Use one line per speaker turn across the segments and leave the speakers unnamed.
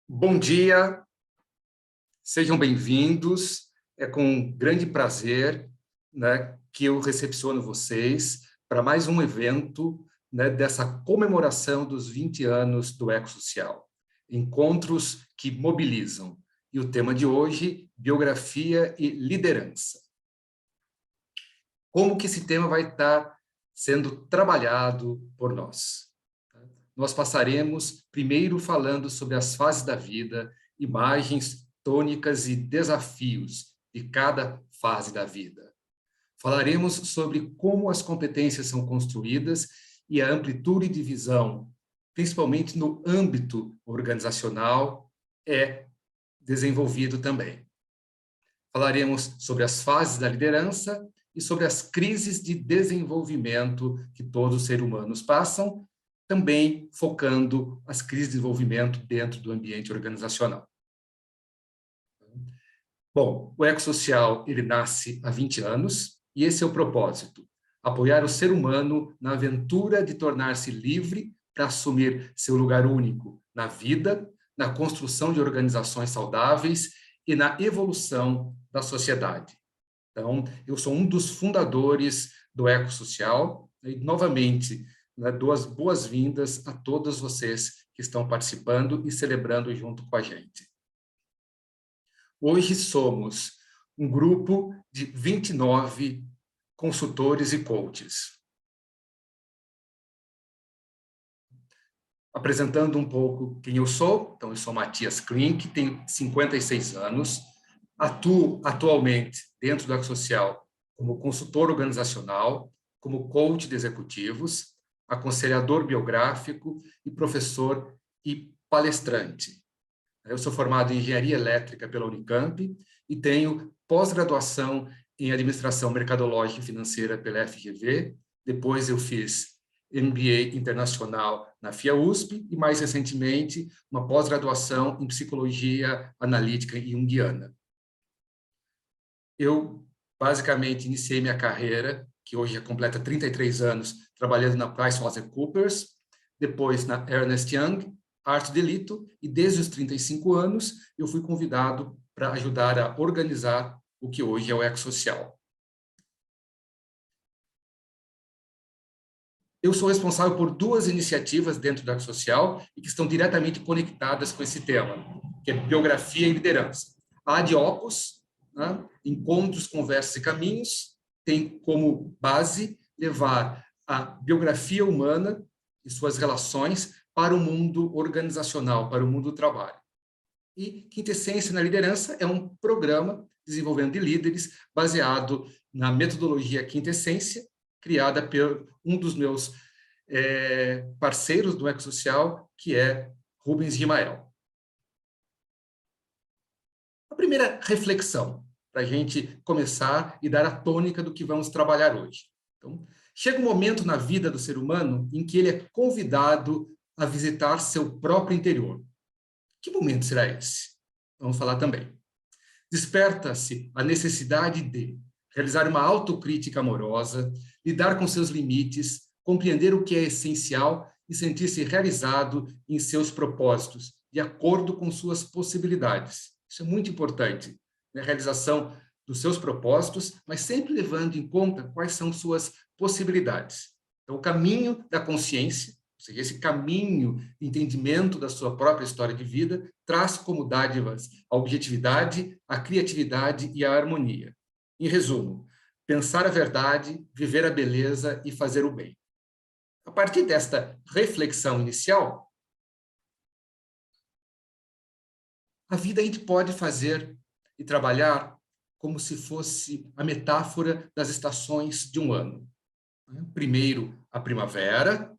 Bom dia, sejam bem-vindos. É com grande prazer, né, que eu recepciono vocês para mais um evento, né, dessa comemoração dos 20 anos do Ecossocial. Encontros que mobilizam. E o tema de hoje, biografia e liderança. Como que esse tema vai estar sendo trabalhado por nós? Nós passaremos primeiro falando sobre as fases da vida, imagens, tônicas e desafios de cada fase da vida. Falaremos sobre como as competências são construídas e a amplitude de visão, principalmente no âmbito organizacional, é desenvolvido também. Falaremos sobre as fases da liderança e sobre as crises de desenvolvimento que todos os seres humanos passam, também focando as crises de desenvolvimento dentro do ambiente organizacional. Bom, o Ecossocial, ele nasce há 20 anos, e esse é o propósito: apoiar o ser humano na aventura de tornar-se livre para assumir seu lugar único na vida, na construção de organizações saudáveis e na evolução da sociedade. Então, eu sou um dos fundadores do Ecossocial, e, novamente, dou as boas-vindas a todos vocês que estão participando e celebrando junto com a gente. Hoje somos um grupo de 29 consultores e coaches. Apresentando um pouco quem eu sou, então eu sou Matias Klink, tenho 56 anos, atuo atualmente dentro do Ecossocial como consultor organizacional, como coach de executivos, aconselhador biográfico e professor e palestrante. Eu sou formado em Engenharia Elétrica pela Unicamp e tenho pós-graduação em Administração Mercadológica e Financeira pela FGV. Depois eu fiz MBA Internacional na FIA-USP e, mais recentemente, uma pós-graduação em Psicologia Analítica e Junguiana. Eu, basicamente, iniciei minha carreira, que hoje completa 33 anos, trabalhando na PricewaterhouseCoopers, depois na Ernst Young, Arte Delito, e desde os 35 anos eu fui convidado para ajudar a organizar o que hoje é o Ecossocial. Eu sou responsável por duas iniciativas dentro do Ecossocial e que estão diretamente conectadas com esse tema, que é biografia e liderança. A Adiopos, né, Encontros, Conversas e Caminhos, tem como base levar a biografia humana e suas relações para o mundo organizacional, para o mundo do trabalho. E Quintessência na Liderança é um programa de desenvolvimento de líderes baseado na metodologia Quintessência, criada por um dos meus parceiros do Ecossocial, que é Rubens Guimael. A primeira reflexão, para a gente começar e dar a tônica do que vamos trabalhar hoje. Então, chega um momento na vida do ser humano em que ele é convidado a visitar seu próprio interior. Que momento será esse? Vamos falar também. Desperta-se a necessidade de realizar uma autocrítica amorosa, lidar com seus limites, compreender o que é essencial e sentir-se realizado em seus propósitos, de acordo com suas possibilidades. Isso é muito importante, né? A realização dos seus propósitos, mas sempre levando em conta quais são suas possibilidades. Então, o caminho da consciência, ou seja, esse caminho de entendimento da sua própria história de vida, traz como dádivas a objetividade, a criatividade e a harmonia. Em resumo, pensar a verdade, viver a beleza e fazer o bem. A partir desta reflexão inicial, a vida a gente pode fazer e trabalhar como se fosse a metáfora das estações de um ano. Primeiro, a primavera,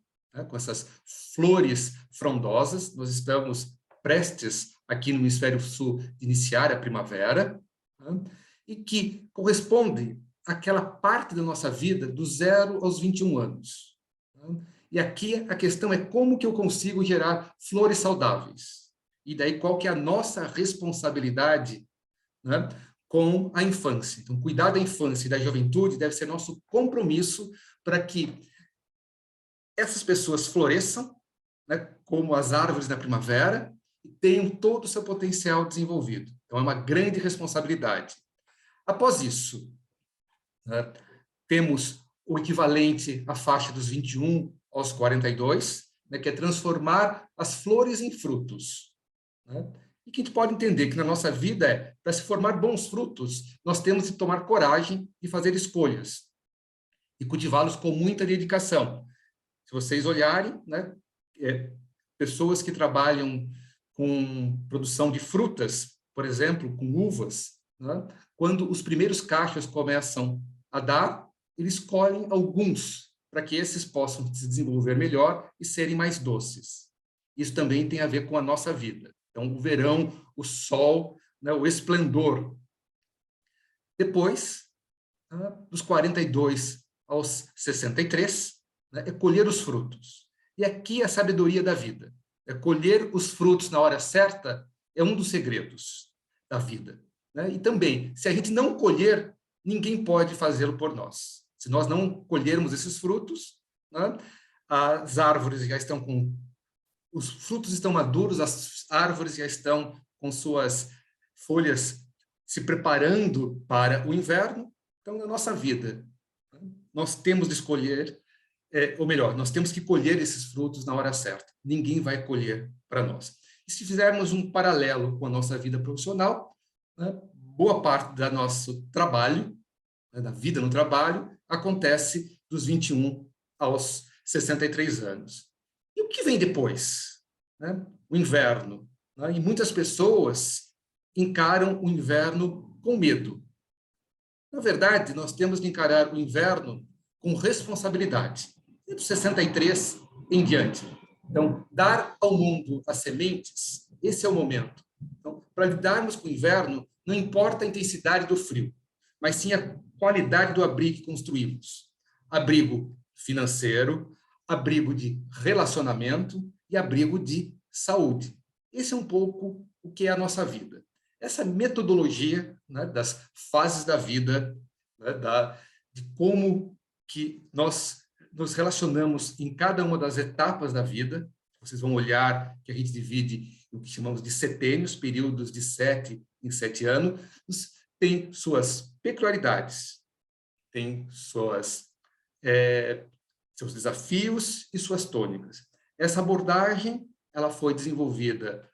com essas flores frondosas. Nós estamos prestes, aqui no Hemisfério Sul, de iniciar a primavera, e que corresponde àquela parte da nossa vida do 0 aos 21 anos. E aqui a questão é como que eu consigo gerar flores saudáveis. E daí qual que é a nossa responsabilidade, né, com a infância. Então, cuidar da infância e da juventude deve ser nosso compromisso para que essas pessoas floresçam, né, como as árvores da primavera, e tenham todo o seu potencial desenvolvido. Então, é uma grande responsabilidade. Após isso, né, temos o equivalente à faixa dos 21 aos 42, né, que é transformar as flores em frutos. Né? E que a gente pode entender que na nossa vida, para se formar bons frutos, nós temos que tomar coragem e fazer escolhas e cultivá-los com muita dedicação. Se vocês olharem, né, pessoas que trabalham com produção de frutas, por exemplo, com uvas, né, quando os primeiros cachos começam a dar, eles colhem alguns para que esses possam se desenvolver melhor e serem mais doces. Isso também tem a ver com a nossa vida. Então, o verão, o sol, né, o esplendor. Depois, dos 42 aos 63, né, é colher os frutos. E aqui a sabedoria da vida. É colher os frutos na hora certa é um dos segredos da vida. Né? E também, se a gente não colher, ninguém pode fazê-lo por nós. Se nós não colhermos esses frutos, né, as árvores já estão com... Os frutos estão maduros, as árvores já estão com suas folhas se preparando para o inverno. Então, na nossa vida, nós temos de escolher, ou melhor, nós temos que colher esses frutos na hora certa. Ninguém vai colher para nós. E se fizermos um paralelo com a nossa vida profissional, né, boa parte do nosso trabalho, né, da vida no trabalho, acontece dos 21 aos 63 anos. E o que vem depois? Né? O inverno. Né? E muitas pessoas encaram o inverno com medo. Na verdade, nós temos que encarar o inverno com responsabilidade. E dos 63 em diante. Então, dar ao mundo as sementes, esse é o momento. Então, para lidarmos com o inverno, não importa a intensidade do frio, mas sim a qualidade do abrigo que construímos. Abrigo financeiro, abrigo de relacionamento e abrigo de saúde. Esse é um pouco o que é a nossa vida. Essa metodologia, né, das fases da vida, né, de como que nós nos relacionamos em cada uma das etapas da vida. Vocês vão olhar que a gente divide o que chamamos de setênios, períodos de 7 em 7 anos, tem suas peculiaridades, tem seus desafios e suas tônicas. Essa abordagem ela foi desenvolvida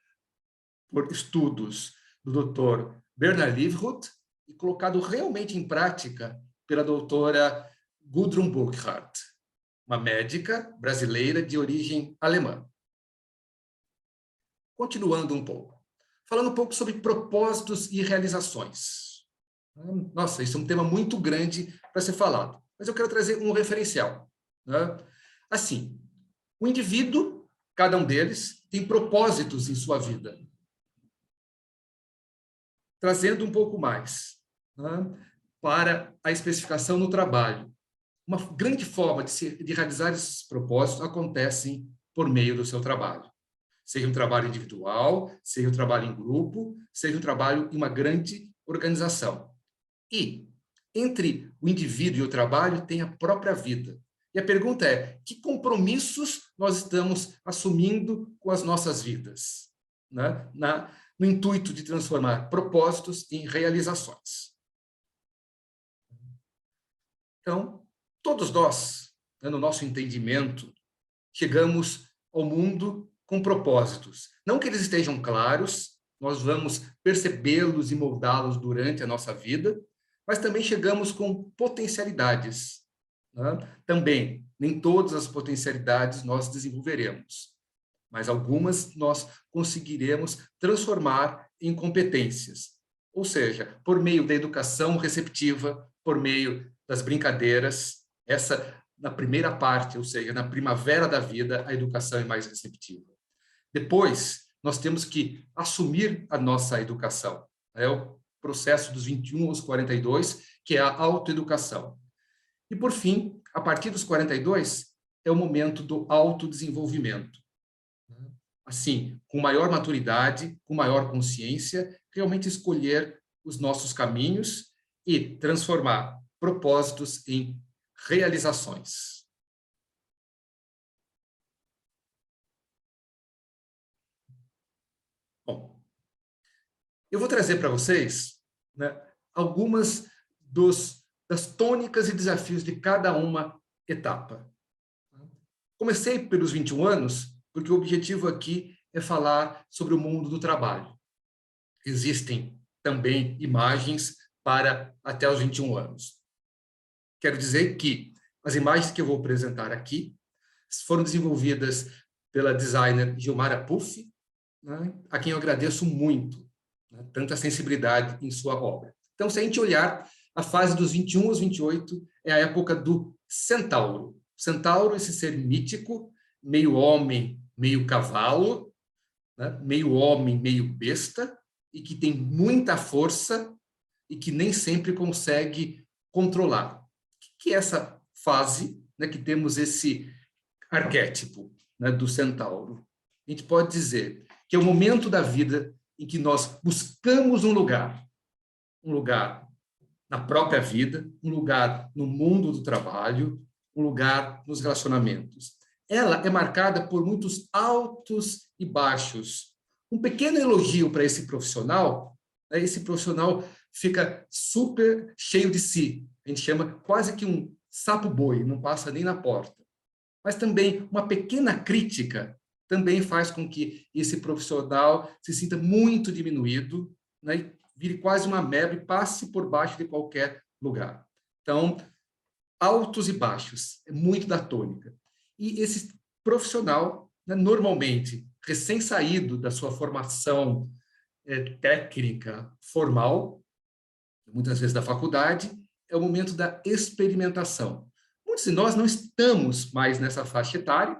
por estudos do Dr. Bernard Livroth e colocado realmente em prática pela doutora Gudrun Burkhardt, uma médica brasileira de origem alemã. Continuando um pouco. Falando um pouco sobre propósitos e realizações. Nossa, isso é um tema muito grande para ser falado, mas eu quero trazer um referencial. Né? Assim, o indivíduo, cada um deles, tem propósitos em sua vida. Trazendo um pouco mais, né, para a especificação no trabalho. Uma grande forma de realizar esses propósitos acontecem por meio do seu trabalho. Seja um trabalho individual, seja um trabalho em grupo, seja um trabalho em uma grande organização. E, entre o indivíduo e o trabalho, tem a própria vida. E a pergunta é, que compromissos nós estamos assumindo com as nossas vidas? Né? No intuito de transformar propósitos em realizações. Então, todos nós, né, no nosso entendimento, chegamos ao mundo com propósitos. Não que eles estejam claros, nós vamos percebê-los e moldá-los durante a nossa vida, mas também chegamos com potencialidades. Né? Também, nem todas as potencialidades nós desenvolveremos, mas algumas nós conseguiremos transformar em competências. Ou seja, por meio da educação receptiva, por meio das brincadeiras, essa na primeira parte, ou seja, na primavera da vida, a educação é mais receptiva. Depois, nós temos que assumir a nossa educação. É o processo dos 21 aos 42, que é a autoeducação. E, por fim, a partir dos 42, é o momento do autodesenvolvimento. Assim, com maior maturidade, com maior consciência, realmente escolher os nossos caminhos e transformar propósitos em realizações. Bom, eu vou trazer para vocês, né, algumas das tônicas e desafios de cada uma etapa. Comecei pelos 21 anos, porque o objetivo aqui é falar sobre o mundo do trabalho. Existem também imagens para até os 21 anos. Quero dizer que as imagens que eu vou apresentar aqui foram desenvolvidas pela designer Gilmara Puff, né, a quem eu agradeço muito, né, tanta sensibilidade em sua obra. Então, se a gente olhar a fase dos 21 aos 28, é a época do centauro. Centauro, esse ser mítico, meio homem, meio cavalo, né, meio homem, meio besta, e que tem muita força e que nem sempre consegue controlar. O que é essa fase, né, que temos esse arquétipo, né, do centauro? A gente pode dizer que é o momento da vida em que nós buscamos um lugar na própria vida, um lugar no mundo do trabalho, um lugar nos relacionamentos. Ela é marcada por muitos altos e baixos. Um pequeno elogio para esse profissional, né, esse profissional fica super cheio de si. A gente chama quase que um sapo-boi, não passa nem na porta. Mas também uma pequena crítica também faz com que esse profissional se sinta muito diminuído, né, e vire quase uma ameba e passe por baixo de qualquer lugar. Então, altos e baixos, é muito da tônica. E esse profissional, né, normalmente, recém-saído da sua formação técnica formal, muitas vezes da faculdade, é o momento da experimentação. Muitos de nós não estamos mais nessa faixa etária,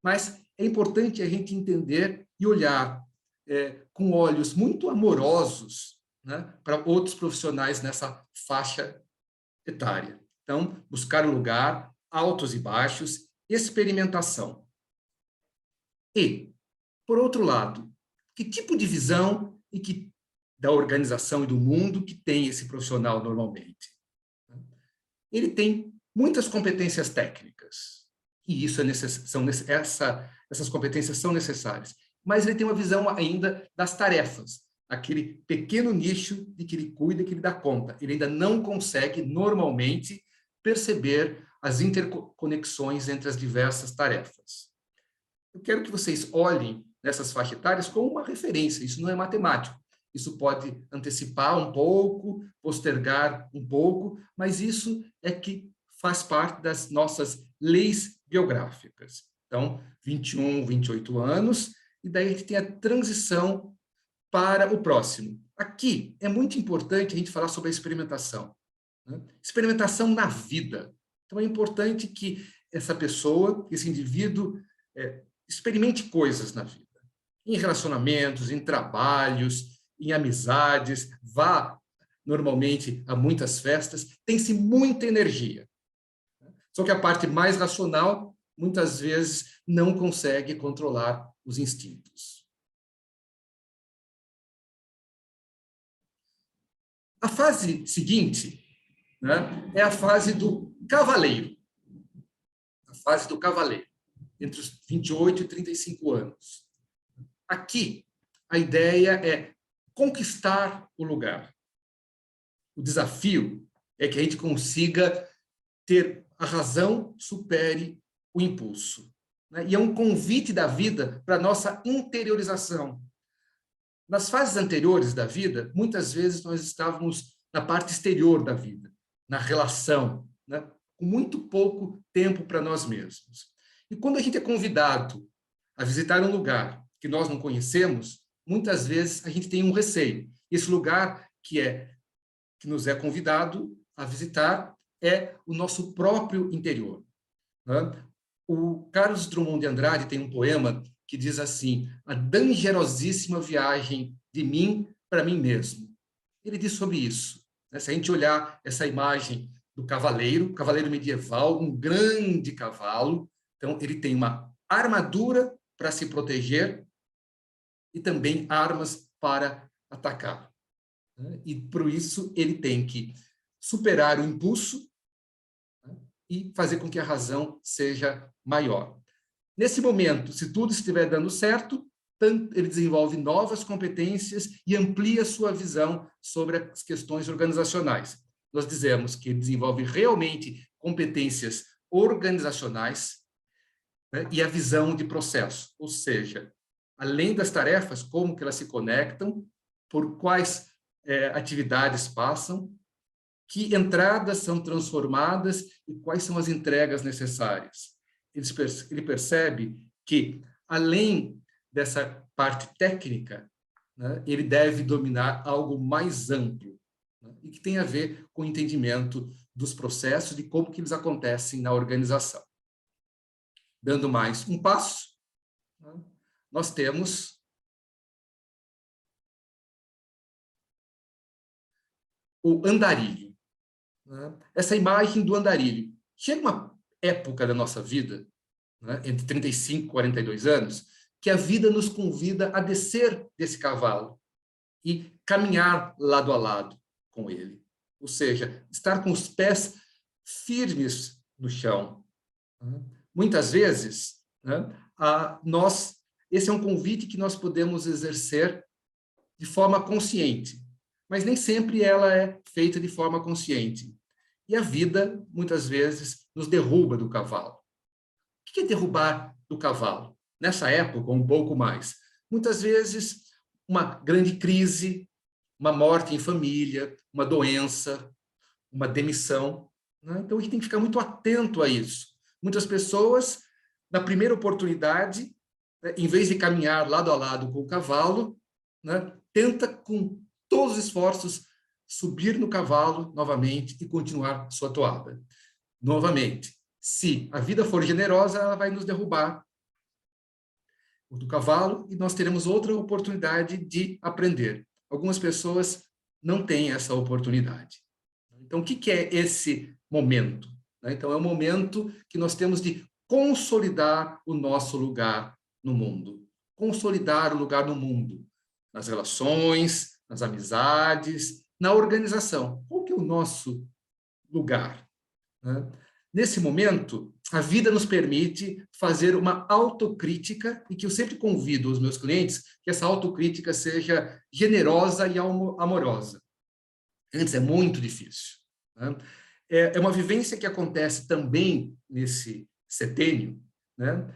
mas é importante a gente entender e olhar com olhos muito amorosos, né, para outros profissionais nessa faixa etária. Então, buscar o lugar, altos e baixos, experimentação. E, por outro lado, que tipo de visão da organização e do mundo que tem esse profissional normalmente? Ele tem muitas competências técnicas, e essas competências são necessárias, mas ele tem uma visão ainda das tarefas, aquele pequeno nicho de que ele cuida, que ele dá conta. Ele ainda não consegue, normalmente, perceber as interconexões entre as diversas tarefas. Eu quero que vocês olhem nessas faixas etárias como uma referência, isso não é matemático. Isso pode antecipar um pouco, postergar um pouco, mas isso é que faz parte das nossas leis biográficas. Então, 21, 28 anos, e daí a gente tem a transição para o próximo. Aqui é muito importante a gente falar sobre a experimentação, né? Experimentação na vida. Então, é importante que essa pessoa, esse indivíduo, experimente coisas na vida, em relacionamentos, em trabalhos, em amizades, vá normalmente a muitas festas, tem-se muita energia. Só que a parte mais racional, muitas vezes, não consegue controlar os instintos. A fase seguinte, né, é a fase do cavaleiro. A fase do cavaleiro, entre os 28 e 35 anos. Aqui, a ideia é conquistar o lugar. O desafio é que a gente consiga ter a razão supere o impulso, né? E é um convite da vida para a nossa interiorização. Nas fases anteriores da vida, muitas vezes nós estávamos na parte exterior da vida, na relação, né, com muito pouco tempo para nós mesmos. E quando a gente é convidado a visitar um lugar que nós não conhecemos, muitas vezes a gente tem um receio. Esse lugar que nos é convidado a visitar é o nosso próprio interior, né? O Carlos Drummond de Andrade tem um poema que diz assim: a dangerosíssima viagem de mim para mim mesmo. Ele diz sobre isso, né? Se a gente olhar essa imagem do cavaleiro medieval, um grande cavalo, então ele tem uma armadura para se proteger e também armas para atacar, né? E por isso ele tem que superar o impulso, né, e fazer com que a razão seja maior. Nesse momento, se tudo estiver dando certo, ele desenvolve novas competências e amplia sua visão sobre as questões organizacionais. Nós dizemos que ele desenvolve realmente competências organizacionais, né, e a visão de processo, ou seja, além das tarefas, como que elas se conectam, por quais atividades passam, que entradas são transformadas e quais são as entregas necessárias. Ele percebe que, além dessa parte técnica, né, ele deve dominar algo mais amplo, né, e que tem a ver com o entendimento dos processos, de como que eles acontecem na organização. Dando mais um passo, né, nós temos o andarilho. Né? Essa imagem do andarilho. Chega uma época da nossa vida, né, entre 35 e 42 anos, que a vida nos convida a descer desse cavalo e caminhar lado a lado com ele. Ou seja, estar com os pés firmes no chão. Né? Muitas vezes, né, esse é um convite que nós podemos exercer de forma consciente, mas nem sempre ela é feita de forma consciente. E a vida, muitas vezes, nos derruba do cavalo. O que é derrubar do cavalo? Nessa época, um pouco mais. Muitas vezes, uma grande crise, uma morte em família, uma doença, uma demissão. Né? Então, a gente tem que ficar muito atento a isso. Muitas pessoas, na primeira oportunidade, né, em vez de caminhar lado a lado com o cavalo, né, tenta, com todos os esforços, subir no cavalo novamente e continuar sua toada. Novamente, se a vida for generosa, ela vai nos derrubar do cavalo e nós teremos outra oportunidade de aprender. Algumas pessoas não têm essa oportunidade. Então, o que é esse momento? Então, é um momento que nós temos de consolidar o nosso lugar no mundo. Consolidar o lugar no mundo, nas relações, nas amizades, na organização. Qual que é o nosso lugar? Nesse momento, a vida nos permite fazer uma autocrítica e que eu sempre convido os meus clientes que essa autocrítica seja generosa e amorosa. Antes é muito difícil. É uma vivência que acontece também nesse setênio, né?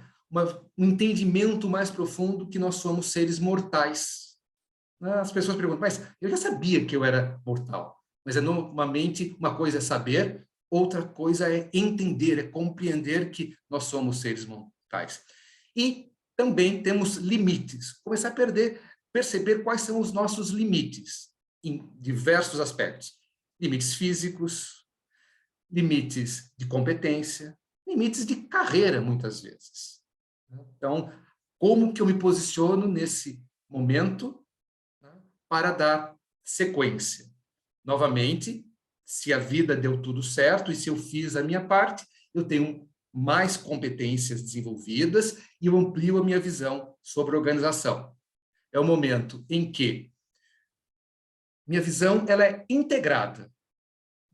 Um entendimento mais profundo que nós somos seres mortais. As pessoas perguntam, mas eu já sabia que eu era mortal. Mas normalmente uma coisa é saber, outra coisa é entender, é compreender que nós somos seres mortais. E também temos limites. Começar a perceber quais são os nossos limites em diversos aspectos. Limites físicos, limites de competência, limites de carreira, muitas vezes. Então, como que eu me posiciono nesse momento para dar sequência? Novamente, se a vida deu tudo certo e se eu fiz a minha parte, eu tenho mais competências desenvolvidas e eu amplio a minha visão sobre a organização. É o momento em que minha visão ela é integrada,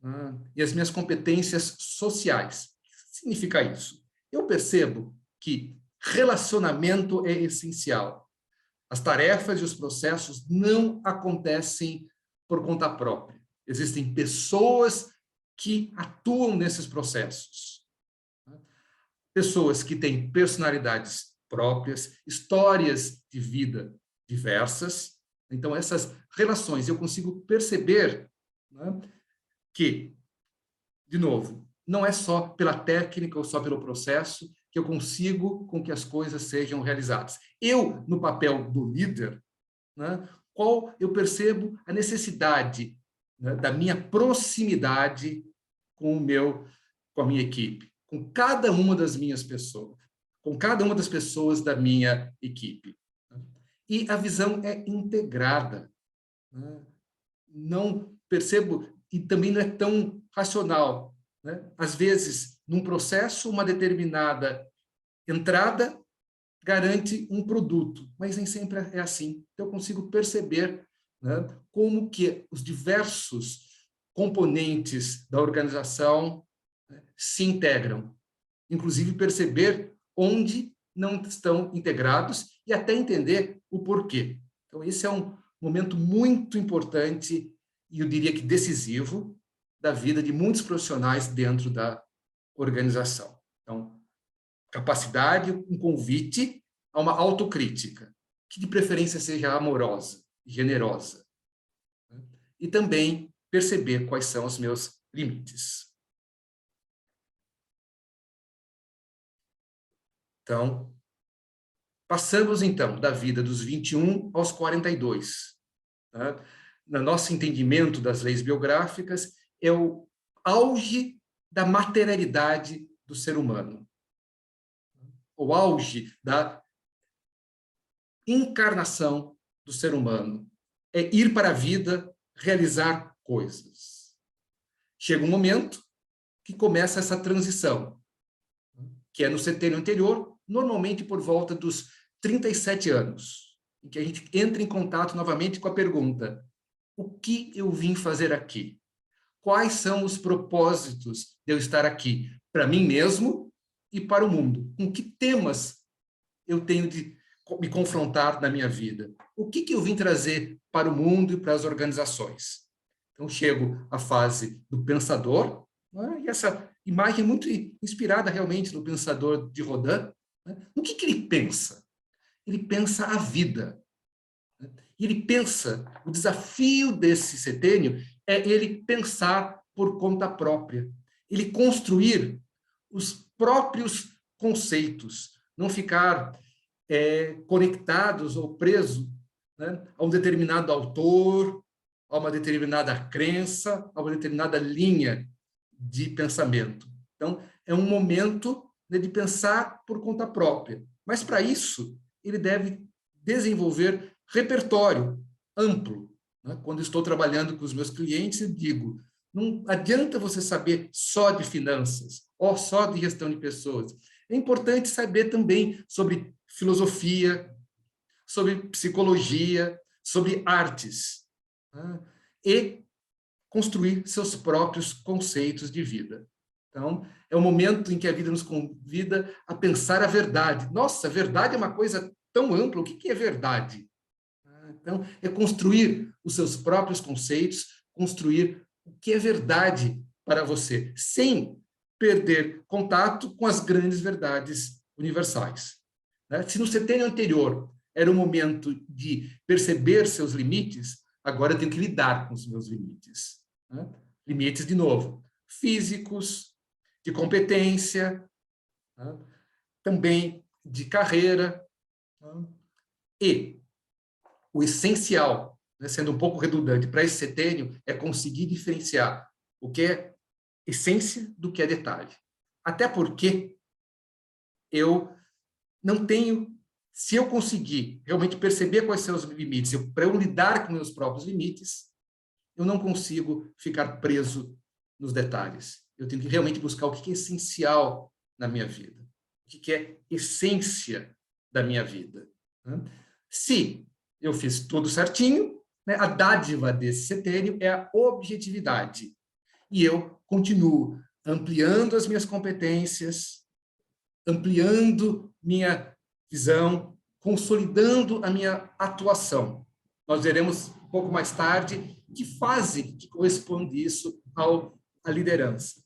né? E as minhas competências sociais. O que significa isso? Eu percebo que relacionamento é essencial. As tarefas e os processos não acontecem por conta própria. Existem pessoas que atuam nesses processos. Pessoas que têm personalidades próprias, histórias de vida diversas. Então, essas relações, eu consigo perceber, né, que, de novo, não é só pela técnica ou só pelo processo que eu consigo com que as coisas sejam realizadas. Eu, no papel do líder, né, qual eu percebo a necessidade, né, da minha proximidade com a minha equipe, com cada uma das minhas pessoas, com cada uma das pessoas da minha equipe. E a visão é integrada. Não percebo, e também não é tão racional. Às vezes, num processo, uma determinada entrada garante um produto, mas nem sempre é assim. Então, eu consigo perceber, né, como que os diversos componentes da organização, né, se integram. Inclusive, perceber onde não estão integrados e até entender o porquê. Então, esse é um momento muito importante, e eu diria que decisivo, da vida de muitos profissionais dentro da organização. Então, capacidade, um convite a uma autocrítica, que de preferência seja amorosa, generosa. E também perceber quais são os meus limites. Então, passamos então da vida dos 21 aos 42. Tá? No nosso entendimento das leis biográficas, é o auge da materialidade do ser humano. O auge da encarnação do ser humano. É ir para a vida, realizar coisas. Chega um momento que começa essa transição, que é no setênio anterior, normalmente por volta dos 37 anos, em que a gente entra em contato novamente com a pergunta: o que eu vim fazer aqui? Quais são os propósitos de eu estar aqui? Para mim mesmo e para o mundo. Com que temas eu tenho de me confrontar na minha vida? O que eu vim trazer para o mundo e para as organizações? Então, chego à fase do pensador, né? E essa imagem muito inspirada realmente no pensador de Rodin. Né? No que ele pensa? Ele pensa a vida. Né? E ele pensa, o desafio desse setênio é ele pensar por conta própria. Ele construir os próprios conceitos, não ficar conectados ou presos, né, a um determinado autor, a uma determinada crença, a uma determinada linha de pensamento. Então, é um momento, né, de pensar por conta própria. Mas, para isso, ele deve desenvolver repertório amplo. Né? Quando estou trabalhando com os meus clientes, eu digo: não adianta você saber só de finanças, ou só de gestão de pessoas. É importante saber também sobre filosofia, sobre psicologia, sobre artes, né? E construir seus próprios conceitos de vida. Então, é o momento em que a vida nos convida a pensar a verdade. Nossa, a verdade é uma coisa tão ampla, o que é verdade? Então, é construir os seus próprios conceitos, construir o que é verdade para você, sem perder contato com as grandes verdades universais. Se no setênio anterior era o momento de perceber seus limites, agora eu tenho que lidar com os meus limites. Limites, de novo, físicos, de competência, também de carreira. E o essencial, sendo um pouco redundante, para esse setênio, é conseguir diferenciar o que é essência do que é detalhe. Até porque eu não tenho, se eu conseguir realmente perceber quais são os limites, para eu lidar com meus próprios limites, eu não consigo ficar preso nos detalhes. Eu tenho que realmente buscar o que é essencial na minha vida, o que é essência da minha vida. Se eu fiz tudo certinho, a dádiva desse setênio é a objetividade. E eu continuo ampliando as minhas competências, ampliando minha visão, consolidando a minha atuação. Nós veremos um pouco mais tarde que fase que corresponde isso à liderança.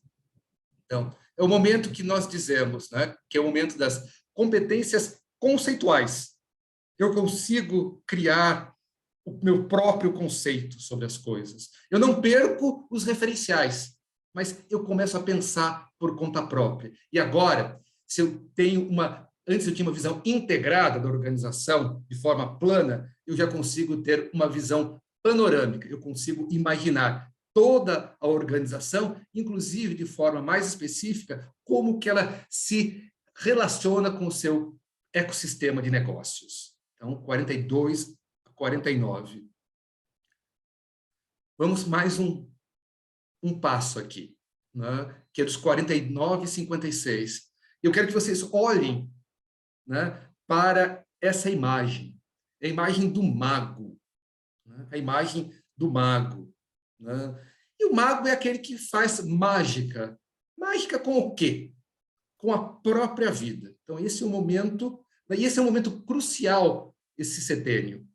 Então, é o momento que nós dizemos, né, que é o momento das competências conceituais. Eu consigo criar o meu próprio conceito sobre as coisas. Eu não perco os referenciais, mas eu começo a pensar por conta própria. E agora, se eu tenho antes eu tinha uma visão integrada da organização, de forma plana, eu já consigo ter uma visão panorâmica, eu consigo imaginar toda a organização, inclusive de forma mais específica, como que ela se relaciona com o seu ecossistema de negócios. Então, 42 a 49. Vamos mais um passo aqui, né? Que é dos 49 e 56. Eu quero que vocês olhem, né, para essa imagem, a imagem do mago, né? A imagem do mago, né? E o mago é aquele que faz mágica. Mágica com o quê? Com a própria vida. Então, esse é o momento, E esse é um momento crucial, esse setênio.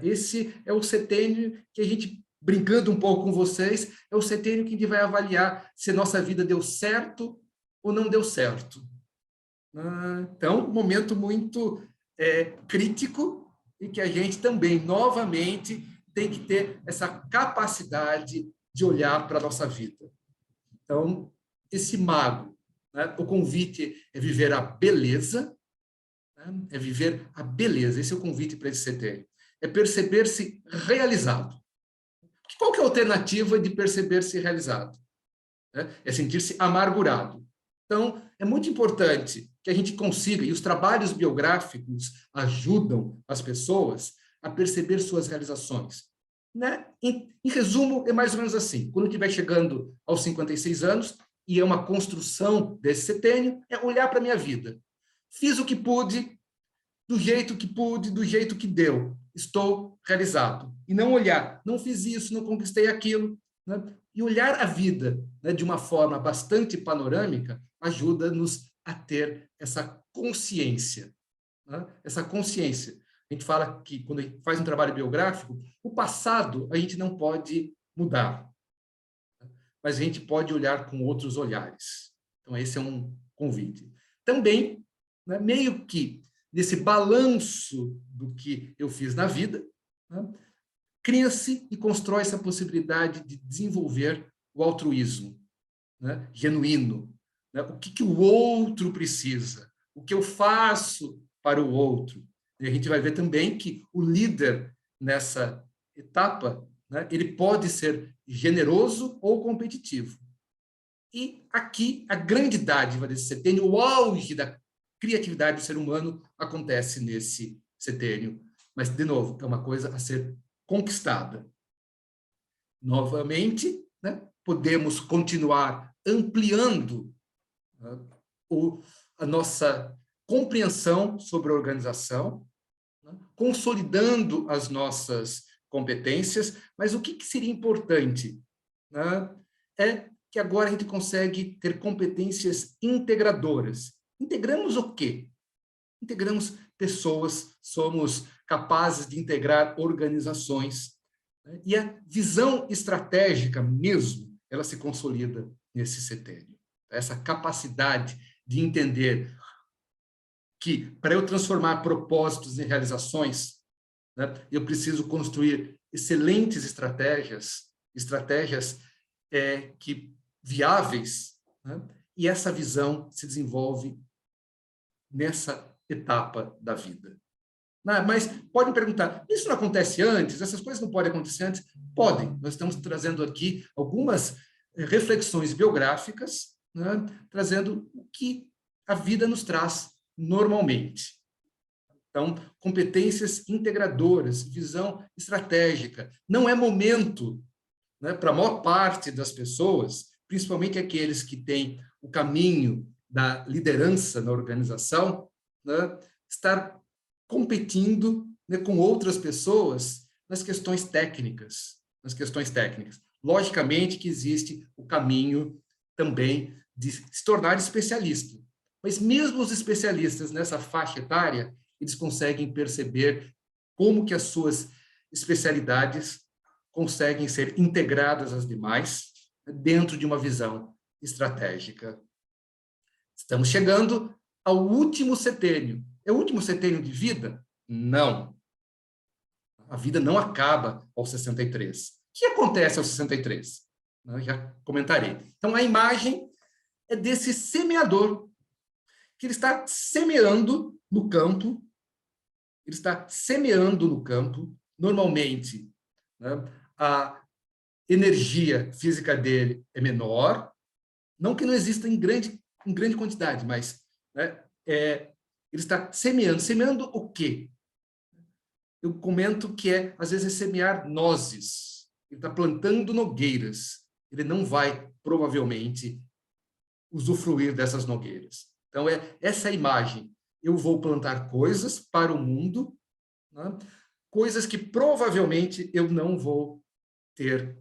Esse é o setênio que a gente, brincando um pouco com vocês, é o setênio que a gente vai avaliar se a nossa vida deu certo ou não deu certo. Então, um momento muito crítico e que a gente também, novamente, tem que ter essa capacidade de olhar para a nossa vida. Então, esse mago, né, o convite é viver a beleza, né, é viver a beleza, esse é o convite para esse setênio. É perceber-se realizado. Qual que é a alternativa de perceber-se realizado? É sentir-se amargurado. Então, é muito importante que a gente consiga, e os trabalhos biográficos ajudam as pessoas a perceber suas realizações. Né? Em resumo, é mais ou menos assim. Quando estiver chegando aos 56 anos, e é uma construção desse setênio, é olhar para a minha vida. Fiz o que pude, do jeito que pude, do jeito que deu. Estou realizado. E não olhar, não fiz isso, não conquistei aquilo. Né? E olhar a vida, né, de uma forma bastante panorâmica ajuda-nos a ter essa consciência. Né? Essa consciência. A gente fala que, quando a gente faz um trabalho biográfico, o passado a gente não pode mudar, mas a gente pode olhar com outros olhares. Então, esse é um convite. Também, né, meio que nesse balanço do que eu fiz na vida, né, cria-se e constrói essa possibilidade de desenvolver o altruísmo, né, genuíno. Né, o que o outro precisa, o que eu faço para o outro. E a gente vai ver também que o líder nessa etapa, né, ele pode ser generoso ou competitivo. E aqui a grande dádiva desse setênio, o auge da criatividade do ser humano acontece nesse setênio. Mas, de novo, é uma coisa a ser conquistada. Novamente, né, podemos continuar ampliando, né, a nossa compreensão sobre a organização, né, consolidando as nossas competências, mas o que seria importante, né, é que agora a gente consegue ter competências integradoras. Integramos o quê? Integramos pessoas, somos capazes de integrar organizações, né? E a visão estratégica mesmo, ela se consolida nesse setênio. Essa capacidade de entender que, para eu transformar propósitos em realizações, né, eu preciso construir excelentes estratégias que viáveis, né, e essa visão se desenvolve nessa etapa da vida. Mas podem perguntar, isso não acontece antes? Essas coisas não podem acontecer antes? Podem. Nós estamos trazendo aqui algumas reflexões biográficas, né, trazendo o que a vida nos traz normalmente. Então, competências integradoras, visão estratégica. Não é momento, né, para a maior parte das pessoas, principalmente aqueles que têm o caminho da liderança na organização, né, estar competindo, né, com outras pessoas nas questões técnicas. Logicamente que existe o caminho também de se tornar especialista. Mas mesmo os especialistas nessa faixa etária, eles conseguem perceber como que as suas especialidades conseguem ser integradas às demais dentro de uma visão estratégica. Estamos chegando ao último setênio. É o último setênio de vida? Não. A vida não acaba aos 63. O que acontece aos 63? Eu já comentarei. Então, a imagem é desse semeador, que ele está semeando no campo. Ele está semeando no campo. Normalmente, né, a energia física dele é menor. Não que não exista em grande quantidade, mas, né, ele está semeando. Semeando o quê? Eu comento que às vezes, é semear nozes. Ele está plantando nogueiras. Ele não vai, provavelmente, usufruir dessas nogueiras. Então, essa imagem. Eu vou plantar coisas para o mundo, né? Coisas que provavelmente eu não vou ter,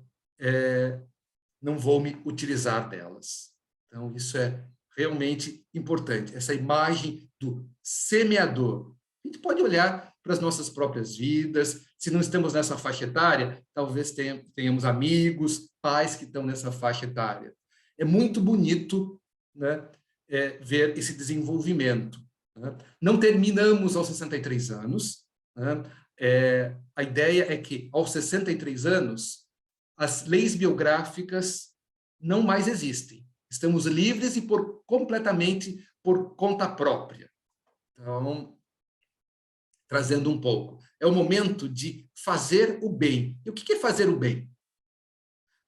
não vou me utilizar delas. Então, isso é realmente importante. Essa imagem do semeador, A gente pode olhar para as nossas próprias vidas. Se não estamos nessa faixa etária, talvez tenhamos amigos, pais que estão nessa faixa etária. É muito bonito, né, ver esse desenvolvimento, né? Não terminamos aos 63 anos. Né? A ideia é que, aos 63 anos, as leis biográficas não mais existem. Estamos livres e completamente por conta própria. Então, trazendo um pouco. É o momento de fazer o bem. E o que é fazer o bem?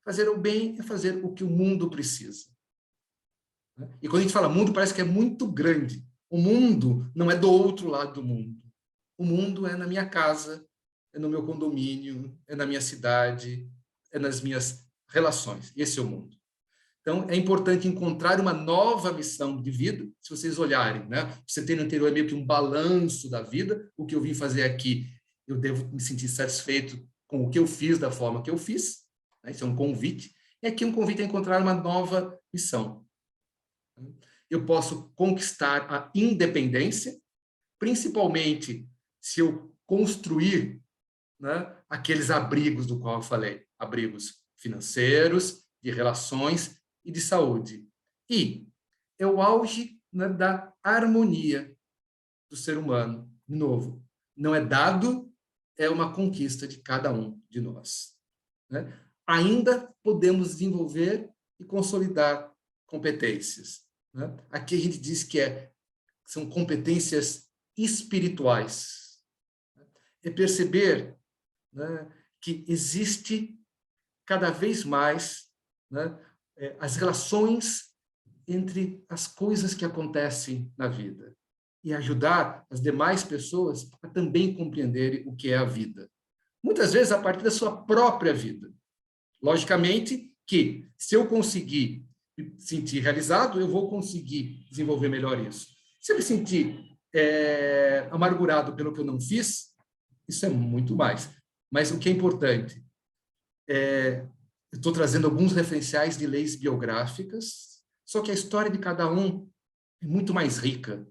Fazer o bem é fazer o que o mundo precisa. E quando a gente fala mundo, parece que é muito grande. O mundo não é do outro lado do mundo. O mundo é na minha casa, é no meu condomínio, é na minha cidade, é nas minhas relações. Esse é o mundo. Então, é importante encontrar uma nova missão de vida. Se vocês olharem, né? O centênio anterior é meio que um balanço da vida. O que eu vim fazer aqui, eu devo me sentir satisfeito com o que eu fiz, da forma que eu fiz. Né? Isso é um convite. E aqui um convite a encontrar uma nova missão. Eu posso conquistar a independência, principalmente se eu construir, né, aqueles abrigos do qual eu falei. Abrigos financeiros, de relações e de saúde. E é o auge, né, da harmonia do ser humano. De novo, não é dado, é uma conquista de cada um de nós. Né? Ainda podemos desenvolver e consolidar competências. Né? Aqui a gente diz que são competências espirituais. É perceber, né, que existe cada vez mais, né, as relações entre as coisas que acontecem na vida e ajudar as demais pessoas a também compreenderem o que é a vida. Muitas vezes a partir da sua própria vida. Logicamente que, se eu conseguir me sentir realizado, eu vou conseguir desenvolver melhor isso. Se eu me sentir amargurado pelo que eu não fiz, isso é muito mais. Mas o que é importante estou trazendo alguns referenciais de leis biográficas, só que a história de cada um é muito mais rica,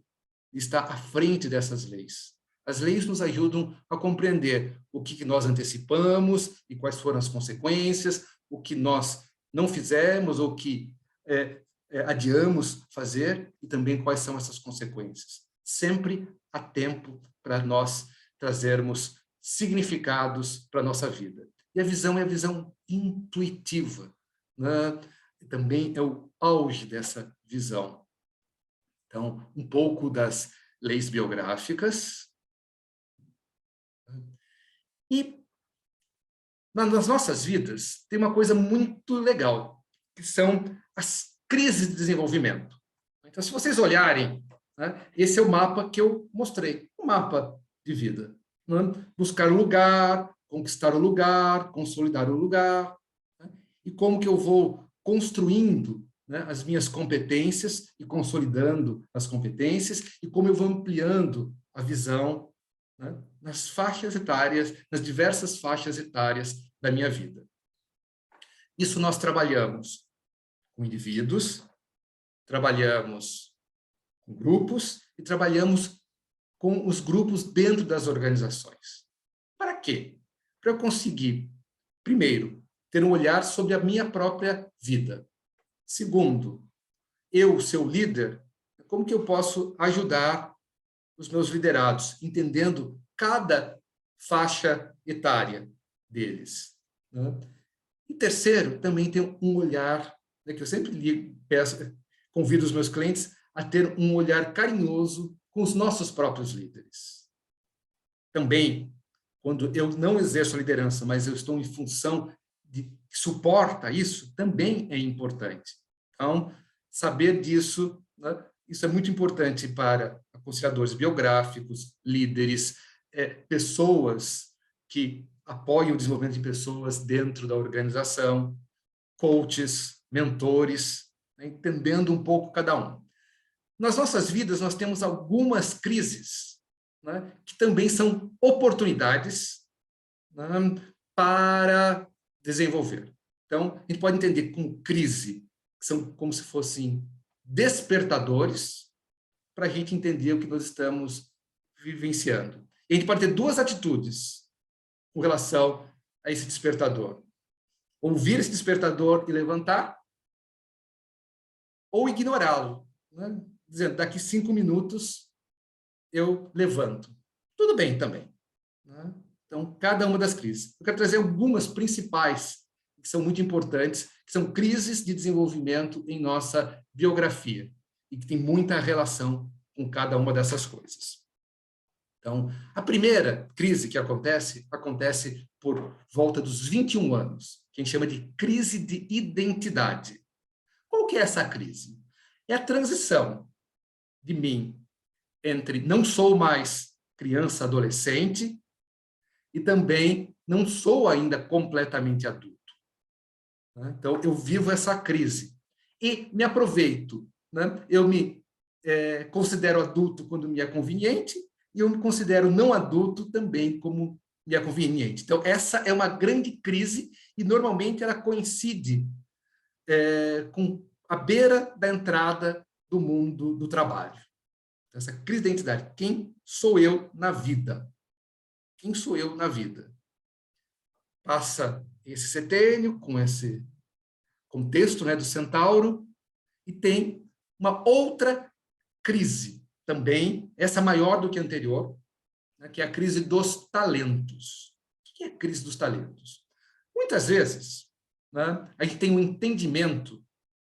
está à frente dessas leis. As leis nos ajudam a compreender o que nós antecipamos e quais foram as consequências, o que nós não fizemos ou que adiamos fazer e também quais são essas consequências. Sempre há tempo para nós trazermos significados para a nossa vida. E a visão é a visão intuitiva, né? Também é o auge dessa visão. Então, um pouco das leis biográficas. E nas nossas vidas tem uma coisa muito legal, que são as crises de desenvolvimento. Então, se vocês olharem, né, esse é o mapa que eu mostrei, um mapa de vida. Né? Buscar o lugar, conquistar o lugar, consolidar o lugar. Né? E como que eu vou construindo, né, as minhas competências e consolidando as competências, e como eu vou ampliando a visão, né, nas faixas etárias, nas diversas faixas etárias da minha vida. Isso nós trabalhamos com indivíduos, trabalhamos com grupos e trabalhamos com os grupos dentro das organizações. Para quê? Para eu conseguir, primeiro, ter um olhar sobre a minha própria vida. Segundo, eu, seu líder, como que eu posso ajudar os meus liderados, entendendo cada faixa etária deles. Né? E terceiro, também tem um olhar, né, que eu sempre convido os meus clientes a ter um olhar carinhoso com os nossos próprios líderes. Também, quando eu não exerço a liderança, mas eu estou em função de que suporta isso, também é importante. Então, saber disso, né, isso é muito importante para aconselhadores biográficos, líderes, pessoas que apoiam o desenvolvimento de pessoas dentro da organização, coaches, mentores, né, entendendo um pouco cada um. Nas nossas vidas, nós temos algumas crises, né, que também são oportunidades, né, para desenvolver. Então, a gente pode entender como crise, que são como se fossem despertadores, para a gente entender o que nós estamos vivenciando. E a gente pode ter duas atitudes com relação a esse despertador. Ouvir esse despertador e levantar, ou ignorá-lo, né? Dizendo, daqui 5 minutos eu levanto. Tudo bem também, né? Então, cada uma das crises. Eu quero trazer algumas principais, que são muito importantes, que são crises de desenvolvimento em nossa biografia, e que tem muita relação com cada uma dessas coisas. Então, a primeira crise que acontece por volta dos 21 anos, que a gente chama de crise de identidade. Qual que é essa crise? É a transição de mim entre não sou mais criança, adolescente, e também não sou ainda completamente adulto. Então, eu vivo essa crise. E me aproveito. Né? Eu me considero adulto quando me é conveniente, e eu me considero não adulto também como me é conveniente. Então, essa é uma grande crise, e normalmente ela coincide com a beira da entrada do mundo do trabalho. Essa crise de identidade. Quem sou eu na vida? Quem sou eu na vida? Passa esse setênio, com esse contexto, né, do centauro, e tem uma outra crise também, essa maior do que a anterior, né, que é a crise dos talentos. O que é a crise dos talentos? Muitas vezes, né, a gente tem um entendimento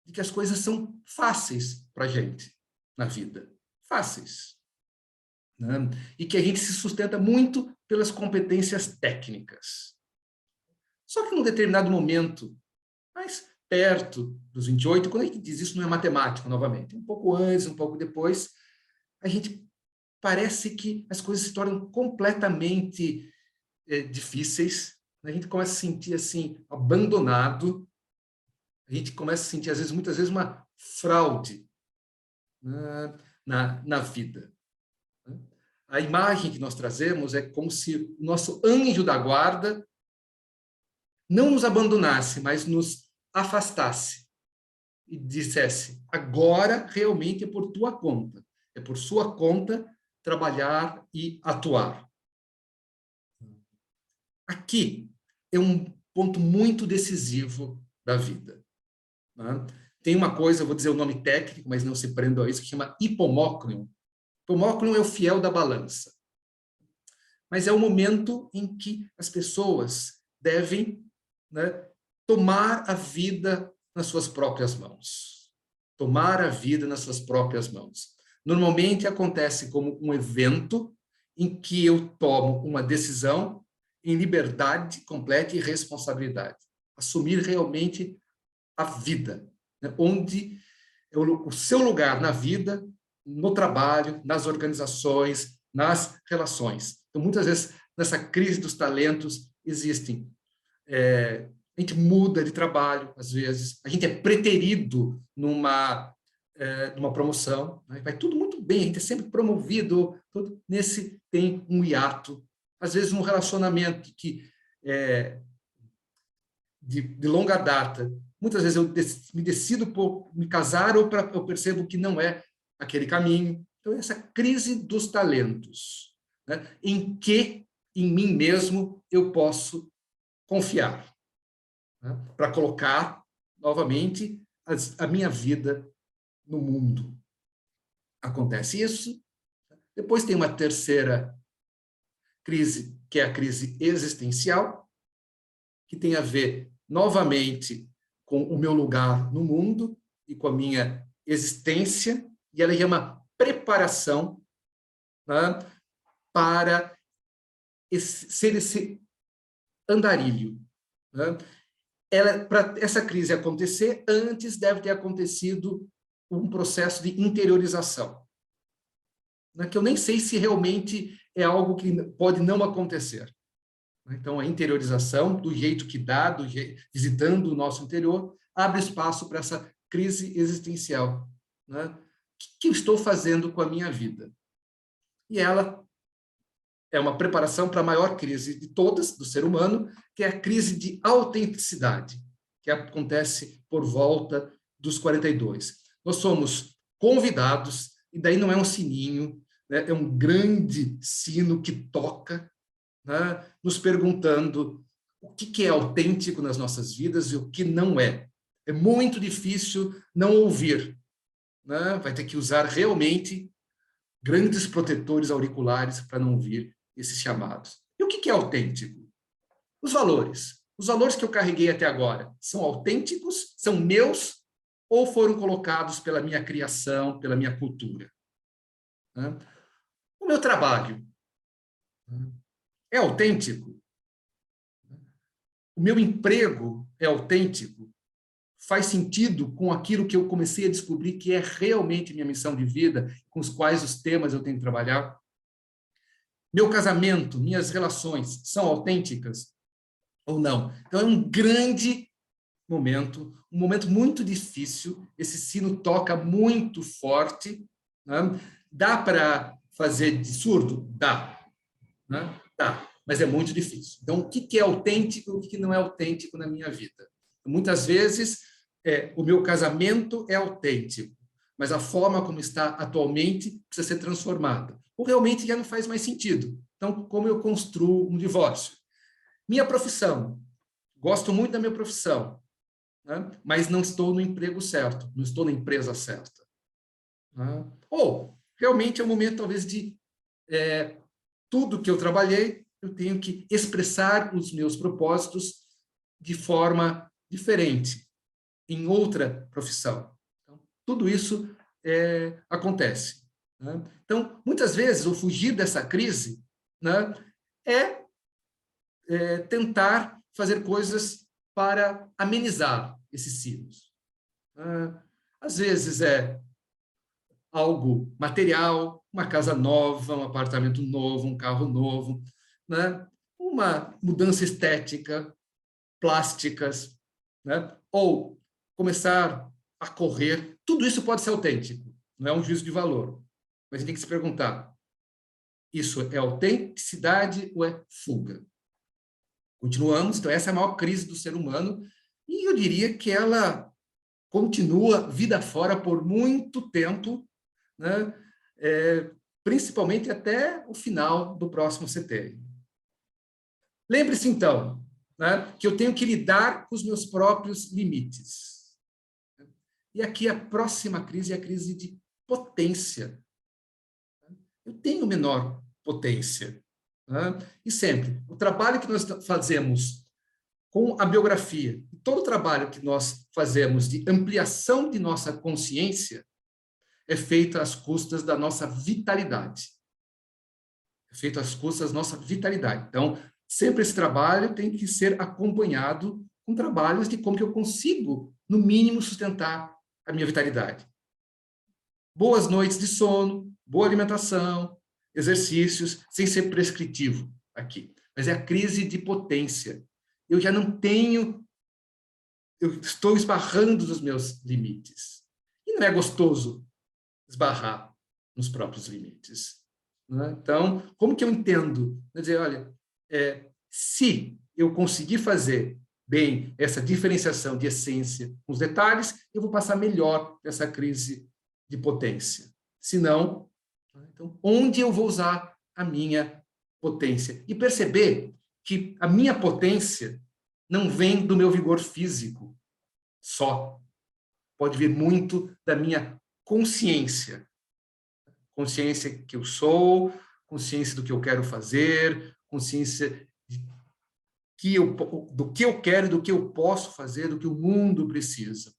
de que as coisas são fáceis para a gente na vida. Fáceis. Né? E que a gente se sustenta muito pelas competências técnicas. Só que num determinado momento, mais perto dos 28, quando a gente diz isso não é matemática, novamente, um pouco antes, um pouco depois, a gente parece que as coisas se tornam completamente difíceis, a gente começa a sentir assim, abandonado, a gente começa a sentir, às vezes, muitas vezes, uma fraude na vida. A imagem que nós trazemos é como se o nosso anjo da guarda não nos abandonasse, mas nos afastasse e dissesse, agora realmente é por tua conta, é por sua conta trabalhar e atuar. Aqui é um ponto muito decisivo da vida. Né? Tem uma coisa, eu vou dizer o nome técnico, mas não se prendam a isso, que chama hipomócrion. Hipomócrion é o fiel da balança. Mas é o momento em que as pessoas devem, né, tomar a vida nas suas próprias mãos. Tomar a vida nas suas próprias mãos. Normalmente acontece como um evento em que eu tomo uma decisão em liberdade completa e responsabilidade. Assumir realmente a vida, né, onde o seu lugar na vida, no trabalho, nas organizações, nas relações. Então, muitas vezes, nessa crise dos talentos, existem. A gente muda de trabalho, às vezes, a gente é preterido numa promoção, né? Vai tudo muito bem, a gente é sempre promovido, nesse tem um hiato. Às vezes, um relacionamento que de longa data, muitas vezes eu me decido por me casar ou eu percebo que não é aquele caminho. Então, essa crise dos talentos, né? Em que, em mim mesmo, eu posso confiar, né? Para colocar, novamente, a minha vida no mundo. Acontece isso. Depois tem uma terceira crise, que é a crise existencial, que tem a ver, novamente, com o meu lugar no mundo e com a minha existência, e ela é uma preparação, né, para ser esse andarilho. Né? Para essa crise acontecer, antes deve ter acontecido um processo de interiorização, né, que eu nem sei se realmente é algo que pode não acontecer. Então, a interiorização, do jeito que dá, visitando o nosso interior, abre espaço para essa crise existencial. Né? O que eu estou fazendo com a minha vida? E ela é uma preparação para a maior crise de todas, do ser humano, que é a crise de autenticidade, que acontece por volta dos 42. Nós somos convidados, e daí não é um sininho, né, é um grande sino que toca, né, nos perguntando o que é autêntico nas nossas vidas e o que não é. É muito difícil não ouvir, né? Vai ter que usar realmente grandes protetores auriculares para não ouvir esses chamados. E o que é autêntico? Os valores. Os valores que eu carreguei até agora são autênticos, são meus, ou foram colocados pela minha criação, pela minha cultura? Né? O meu trabalho é autêntico? O meu emprego é autêntico? Faz sentido com aquilo que eu comecei a descobrir que é realmente minha missão de vida, com os quais os temas eu tenho que trabalhar? Meu casamento, minhas relações são autênticas ou não? Então, é um grande momento, um momento muito difícil, esse sino toca muito forte, né? Dá para fazer de surdo? Dá, né? Dá, mas é muito difícil. Então, o que é autêntico e o que não é autêntico na minha vida? Muitas vezes, o meu casamento é autêntico, mas a forma como está atualmente precisa ser transformada. Ou realmente já não faz mais sentido. Então, como eu construo um divórcio? Minha profissão. Gosto muito da minha profissão, né? Mas não estou no emprego certo, não estou na empresa certa. Né? Ou, realmente, é o momento, talvez, de tudo que eu trabalhei, eu tenho que expressar os meus propósitos de forma diferente, em outra profissão. Então, tudo isso acontece. Né? Então, muitas vezes, o fugir dessa crise, né, é tentar fazer coisas para amenizar esses sinos. Às vezes é algo material, uma casa nova, um apartamento novo, um carro novo, né? Uma mudança estética, plásticas, né? Ou começar a correr. Tudo isso pode ser autêntico, não é um juízo de valor. Mas a gente tem que se perguntar, isso é autenticidade ou é fuga? Continuamos, então essa é a maior crise do ser humano, e eu diria que ela continua vida fora por muito tempo, né? Principalmente até o final do próximo setênio. Lembre-se, então, né, que eu tenho que lidar com os meus próprios limites. E aqui a próxima crise é a crise de potência. Eu tenho menor potência. Né? E sempre, o trabalho que nós fazemos com a biografia, todo o trabalho que nós fazemos de ampliação de nossa consciência é feito às custas da nossa vitalidade. É feito às custas da nossa vitalidade. Então, sempre esse trabalho tem que ser acompanhado com trabalhos de como que eu consigo, no mínimo, sustentar a minha vitalidade. Boas noites de sono, boa alimentação, exercícios, sem ser prescritivo aqui. Mas é a crise de potência. Eu já não tenho, eu estou esbarrando nos meus limites. E não é gostoso esbarrar nos próprios limites. Né? Então, como que eu entendo? Quer dizer, olha, se eu conseguir fazer bem essa diferenciação de essência com os detalhes, eu vou passar melhor essa crise de potência. Se não, então, onde eu vou usar a minha potência? E perceber que a minha potência não vem do meu vigor físico só. Pode vir muito da minha consciência. Consciência que eu sou, consciência do que eu quero fazer, consciência do que eu quero, do que eu posso fazer, do que o mundo precisa.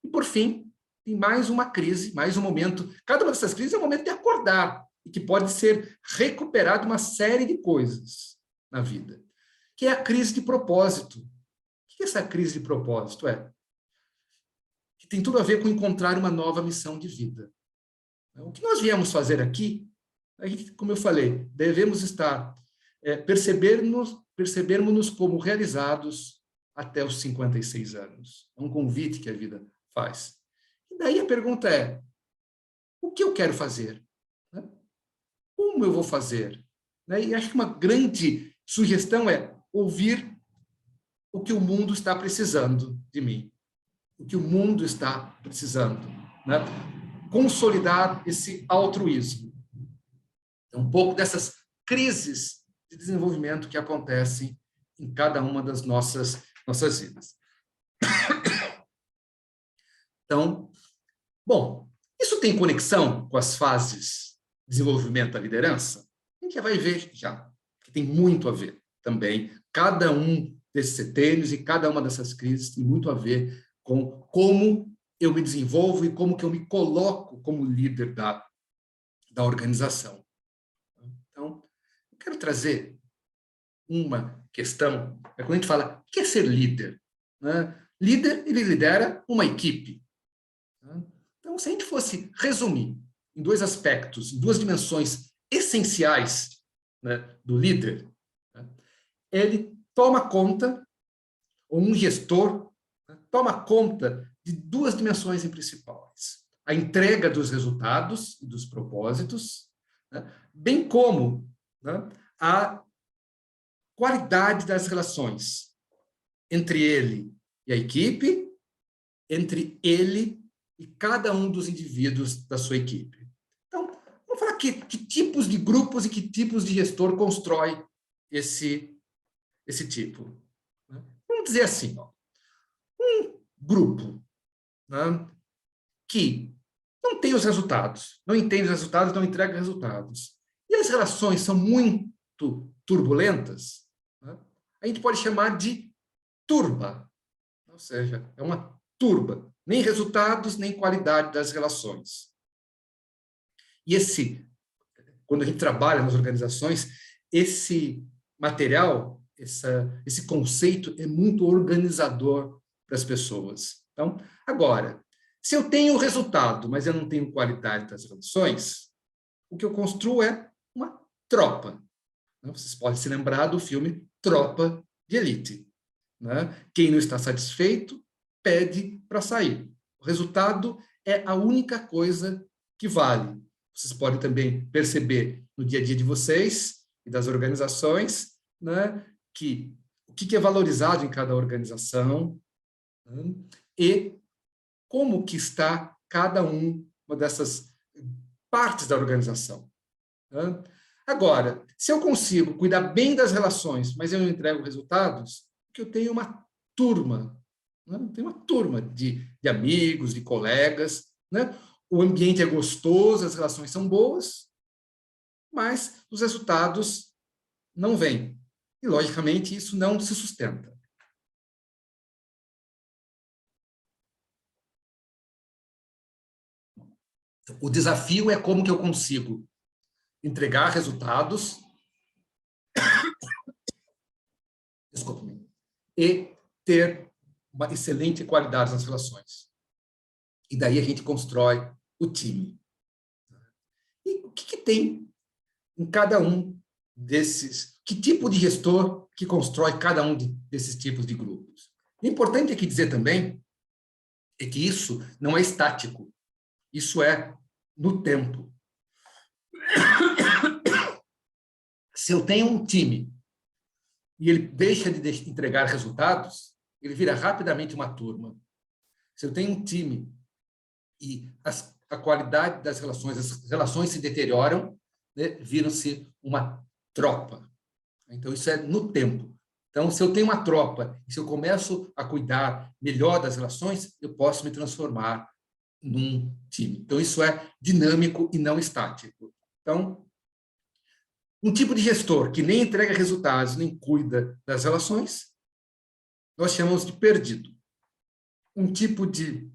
E, por fim, tem mais uma crise, mais um momento. Cada uma dessas crises é um momento de acordar, e que pode ser recuperado uma série de coisas na vida, que é a crise de propósito. O que é essa crise de propósito? Que tem tudo a ver com encontrar uma nova missão de vida. O que nós viemos fazer aqui, como eu falei, devemos estar, percebermos-nos como realizados até os 56 anos. É um convite que a vida faz. E daí a pergunta é, o que eu quero fazer? Como eu vou fazer? E acho que uma grande sugestão é ouvir o que o mundo está precisando de mim. O que o mundo está precisando. Né? Consolidar esse altruísmo. É um pouco dessas crises de desenvolvimento que acontecem em cada uma das nossas vidas. Então, bom, isso tem conexão com as fases de desenvolvimento da liderança? A gente já vai ver já, que tem muito a ver também. Cada um desses setênios e cada uma dessas crises tem muito a ver com como eu me desenvolvo e como que eu me coloco como líder da organização. Então, eu quero trazer uma questão, quando a gente fala, o que é ser líder? Né? Líder, ele lidera uma equipe. Né? Então, se a gente fosse resumir em dois aspectos, em duas dimensões essenciais, né, do líder, né, ele toma conta, ou um gestor, né, toma conta de duas dimensões principais. A entrega dos resultados e dos propósitos, né, bem como, né, a qualidade das relações entre ele e a equipe, entre ele e cada um dos indivíduos da sua equipe. Então, vamos falar que tipos de grupos e que tipos de gestor constrói esse tipo. Né? Vamos dizer assim, ó, um grupo, né, que não tem os resultados, não entende os resultados, não entrega resultados. E as relações são muito turbulentas, né? A gente pode chamar de turba, ou seja, é uma turba, nem resultados, nem qualidade das relações. E quando a gente trabalha nas organizações, esse material, esse conceito é muito organizador para as pessoas. Então, agora, se eu tenho resultado, mas eu não tenho qualidade das relações, o que eu construo é uma tropa. Vocês podem se lembrar do filme Tropa de Elite. Quem não está satisfeito pede para sair. O resultado é a única coisa que vale. Vocês podem também perceber no dia a dia de vocês e das organizações, né, que o que é valorizado em cada organização, né, e como que está cada uma dessas partes da organização. Né? Agora, se eu consigo cuidar bem das relações, mas eu não entrego resultados, que eu tenho uma turma, né? Tem uma turma de amigos, de colegas, né? O ambiente é gostoso, as relações são boas, mas os resultados não vêm. E, logicamente, isso não se sustenta. O desafio é como que eu consigo entregar resultados, desculpe-me, e ter uma excelente qualidade nas relações. E daí a gente constrói o time. E o que tem em cada um desses? Que tipo de gestor que constrói cada um desses tipos de grupos? O importante aqui dizer também é que isso não é estático. Isso é no tempo. Se eu tenho um time e ele deixa de entregar resultados, ele vira rapidamente uma turma. Se eu tenho um time e a qualidade das relações, as relações se deterioram, né, viram-se uma tropa. Então, isso é no tempo. Então, se eu tenho uma tropa, e se eu começo a cuidar melhor das relações, eu posso me transformar num time. Então, isso é dinâmico e não estático. Então, um tipo de gestor que nem entrega resultados, nem cuida das relações, nós chamamos de perdido. Um tipo de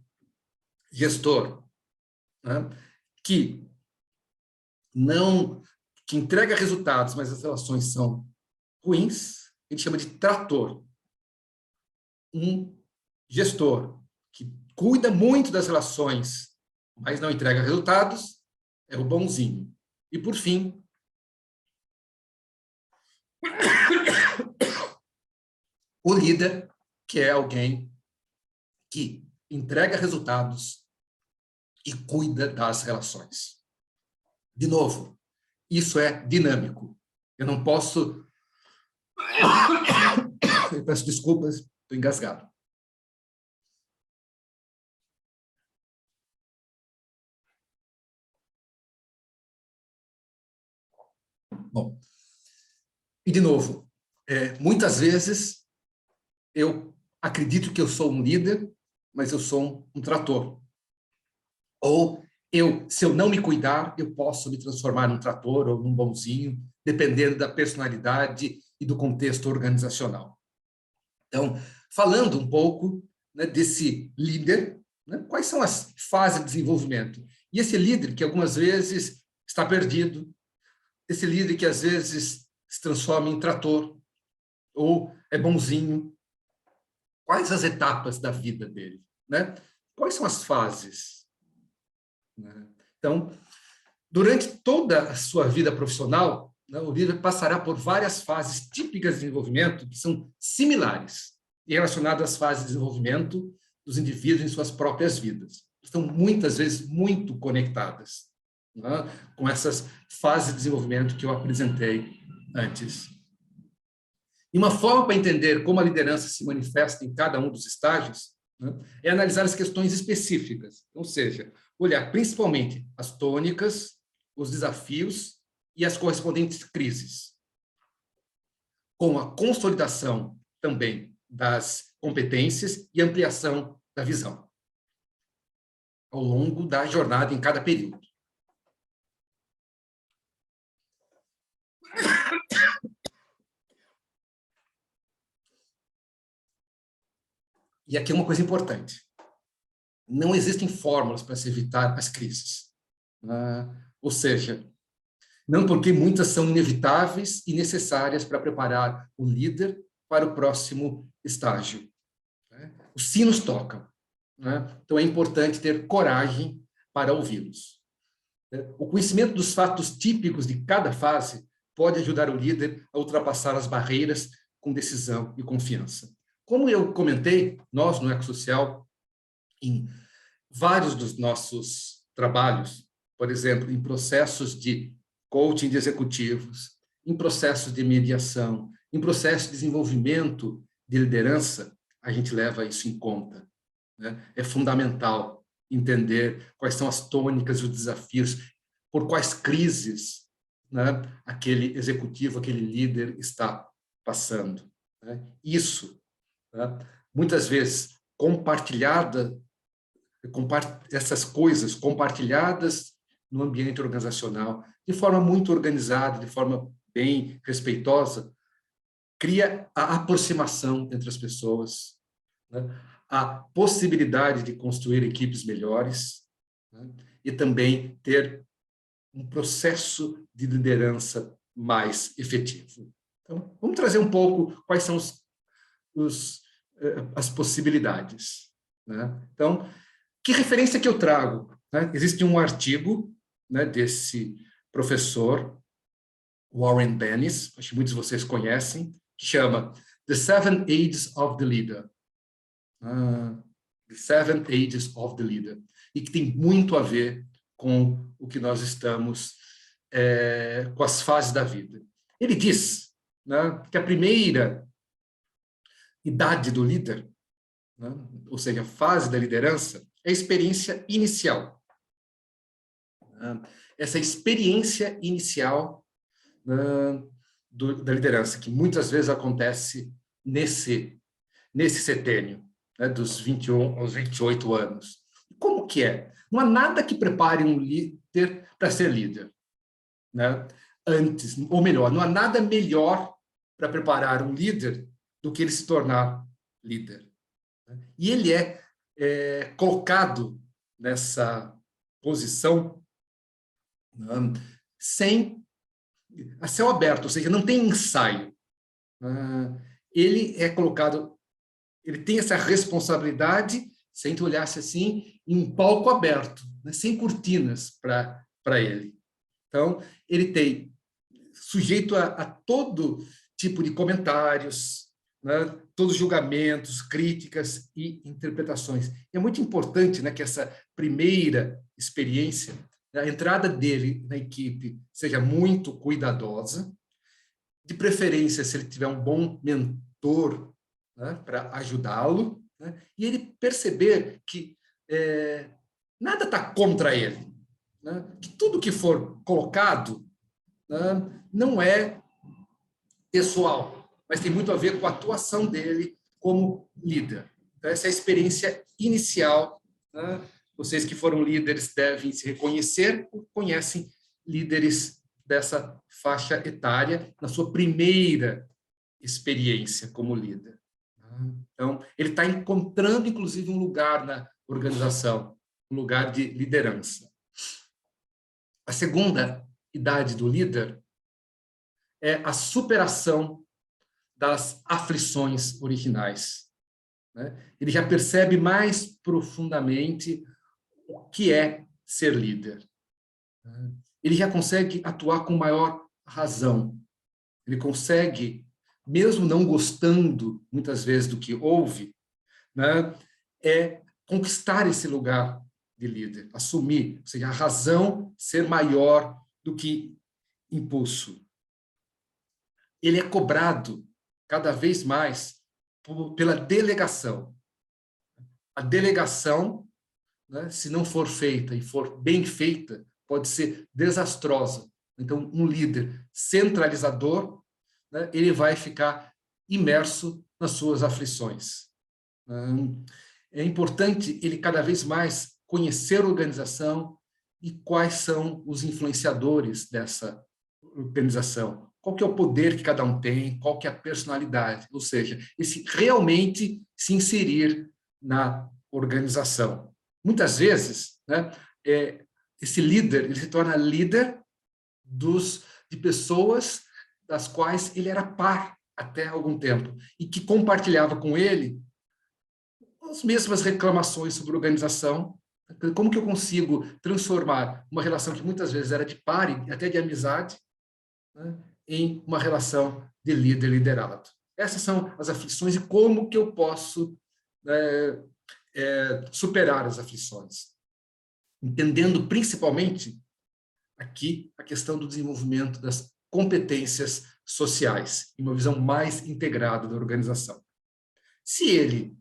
gestor, né, que não que entrega resultados, mas as relações são ruins, a gente chama de trator. Um gestor que cuida muito das relações, mas não entrega resultados, é o bonzinho. E, por fim, o líder, que é alguém que entrega resultados e cuida das relações. De novo, isso é dinâmico. Eu não posso... Eu peço desculpas, estou engasgado. Bom, e de novo, muitas vezes eu acredito que eu sou um líder, mas eu sou um trator. Ou se eu não me cuidar, eu posso me transformar num trator ou num bonzinho, dependendo da personalidade e do contexto organizacional. Então, falando um pouco, né, desse líder, né, quais são as fases de desenvolvimento? E esse líder que algumas vezes está perdido, esse líder que às vezes se transforma em trator ou é bonzinho, quais as etapas da vida dele, né? Quais são as fases, né? Então, durante toda a sua vida profissional, né, o líder passará por várias fases típicas de desenvolvimento que são similares e relacionadas às fases de desenvolvimento dos indivíduos em suas próprias vidas. Estão muitas vezes muito conectadas, né, com essas fases de desenvolvimento que eu apresentei antes. E uma forma para entender como a liderança se manifesta em cada um dos estágios, né, é analisar as questões específicas, ou seja, olhar principalmente as tônicas, os desafios e as correspondentes crises, com a consolidação também das competências e ampliação da visão ao longo da jornada em cada período. E aqui é uma coisa importante. Não existem fórmulas para se evitar as crises. Ou seja, não porque muitas são inevitáveis e necessárias para preparar o líder para o próximo estágio. Os sinos tocam, né? Então é importante ter coragem para ouvi-los. O conhecimento dos fatos típicos de cada fase pode ajudar o líder a ultrapassar as barreiras com decisão e confiança. Como eu comentei, nós no Ecosocial, em vários dos nossos trabalhos, por exemplo, em processos de coaching de executivos, em processos de mediação, em processos de desenvolvimento de liderança, a gente leva isso em conta, né? É fundamental entender quais são as tônicas e os desafios, por quais crises, né, aquele executivo, aquele líder está passando, né? Isso, né, muitas vezes essas coisas compartilhadas no ambiente organizacional, de forma muito organizada, de forma bem respeitosa, cria a aproximação entre as pessoas, né? A possibilidade de construir equipes melhores, né? E também ter um processo de liderança mais efetivo. Então, vamos trazer um pouco quais são as possibilidades, né? Então, que referência que eu trago, né? Existe um artigo, né, desse professor, Warren Bennis, acho que muitos de vocês conhecem, que chama The Seven Ages of the Leader. The Seven Ages of the Leader. E que tem muito a ver com o que nós estamos, com as fases da vida. Ele diz, né, que a primeira idade do líder, né, ou seja, a fase da liderança, é a experiência inicial. Essa experiência inicial da liderança, que muitas vezes acontece nesse setênio, né, dos 21 aos 28 anos. Como que é? Não há nada que prepare um líder para ser líder, né? Antes, ou melhor, não há nada melhor para preparar um líder do que ele se tornar líder. E ele é colocado nessa posição, né, a céu aberto, ou seja, não tem ensaio. Ele é colocado, ele tem essa responsabilidade, se a gente olhasse assim, em um palco aberto, né, sem cortinas para ele. Então, ele tem sujeito a todo tipo de comentários, né, todos julgamentos, críticas e interpretações. E é muito importante, né, que essa primeira experiência, a entrada dele na equipe seja muito cuidadosa, de preferência, se ele tiver um bom mentor, né, para ajudá-lo, né, e ele perceber que nada está contra ele, né, que tudo que for colocado não é pessoal, mas tem muito a ver com a atuação dele como líder. Então, essa é a experiência inicial. Vocês que foram líderes devem se reconhecer ou conhecem líderes dessa faixa etária na sua primeira experiência como líder. Então, ele está encontrando, inclusive, um lugar na organização, um lugar de liderança. A segunda idade do líder é a superação das aflições originais. Ele já percebe mais profundamente o que é ser líder. Ele já consegue atuar com maior razão. Ele consegue, mesmo não gostando, muitas vezes, do que ouve, conquistar esse lugar de líder, assumir, ou seja, a razão ser maior do que impulso. Ele é cobrado cada vez mais pela delegação. A delegação, se não for feita e for bem feita, pode ser desastrosa. Então, um líder centralizador, ele vai ficar imerso nas suas aflições. É importante ele cada vez mais conhecer a organização e quais são os influenciadores dessa organização. Qual que é o poder que cada um tem, qual que é a personalidade, ou seja, esse realmente se inserir na organização. Muitas vezes, esse líder ele se torna líder de pessoas das quais ele era par até algum tempo e que compartilhava com ele as mesmas reclamações sobre organização. Como que eu consigo transformar uma relação que muitas vezes era de par e até de amizade, em uma relação de líder-liderado? Essas são as aflições e como que eu posso superar as aflições. Entendendo principalmente aqui a questão do desenvolvimento das competências sociais, em uma visão mais integrada da organização. Se ele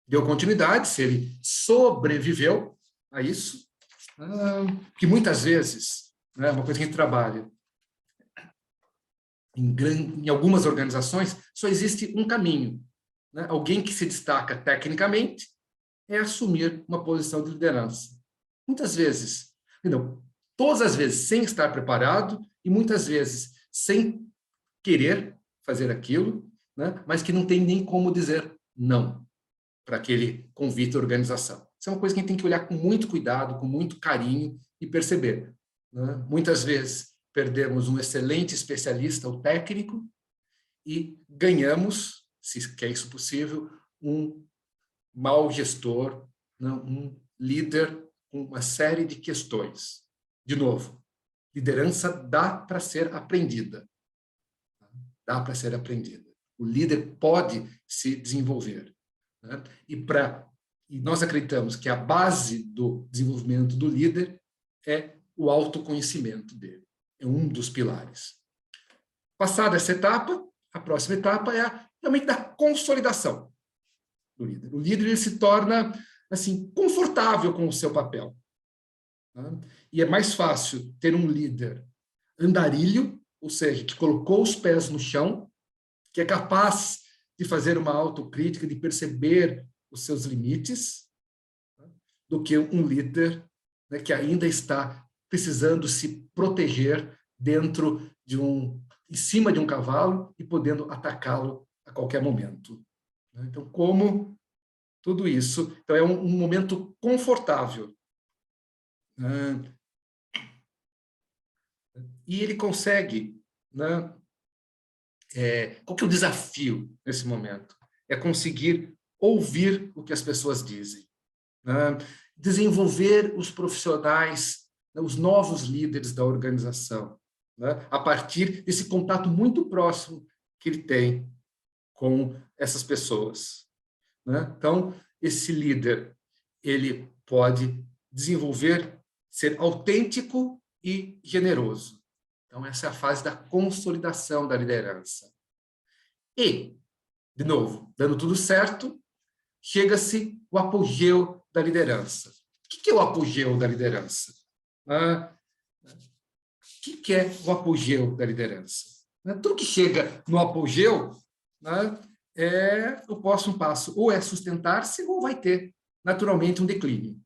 deu continuidade, se ele sobreviveu a isso, que muitas vezes, uma coisa que a gente trabalha, em algumas organizações, só existe um caminho. Alguém que se destaca tecnicamente é assumir uma posição de liderança. Muitas vezes, não, todas as vezes sem estar preparado e muitas vezes sem querer fazer aquilo, mas que não tem nem como dizer não para aquele convite à organização. Isso é uma coisa que a gente tem que olhar com muito cuidado, com muito carinho e perceber. Muitas vezes perdemos um excelente especialista ou técnico e ganhamos, se é isso possível, um mau gestor, um líder com uma série de questões. De novo, liderança dá para ser aprendida. Dá para ser aprendida. O líder pode se desenvolver. E nós acreditamos que a base do desenvolvimento do líder é o autoconhecimento dele. É um dos pilares. Passada essa etapa, a próxima etapa é realmente da consolidação do líder. O líder ele se torna assim confortável com o seu papel. E é mais fácil ter um líder andarilho, ou seja, que colocou os pés no chão, que é capaz de fazer uma autocrítica, de perceber os seus limites, do que um líder que ainda está precisando se proteger em cima de um cavalo e podendo atacá-lo a qualquer momento. Então, como tudo isso? Então, é um momento confortável. E ele consegue, qual que é o desafio nesse momento? É conseguir ouvir o que as pessoas dizem, desenvolver os profissionais, os novos líderes da organização, a partir desse contato muito próximo que ele tem com essas pessoas. Então, esse líder, ele pode desenvolver, ser autêntico e generoso. Então, essa é a fase da consolidação da liderança. E, de novo, dando tudo certo, chega-se o apogeu da liderança. O que é o apogeu da liderança? que é o apogeu da liderança? Tudo que chega no apogeu, né, o próximo passo ou é sustentar-se ou vai ter, naturalmente, um declínio.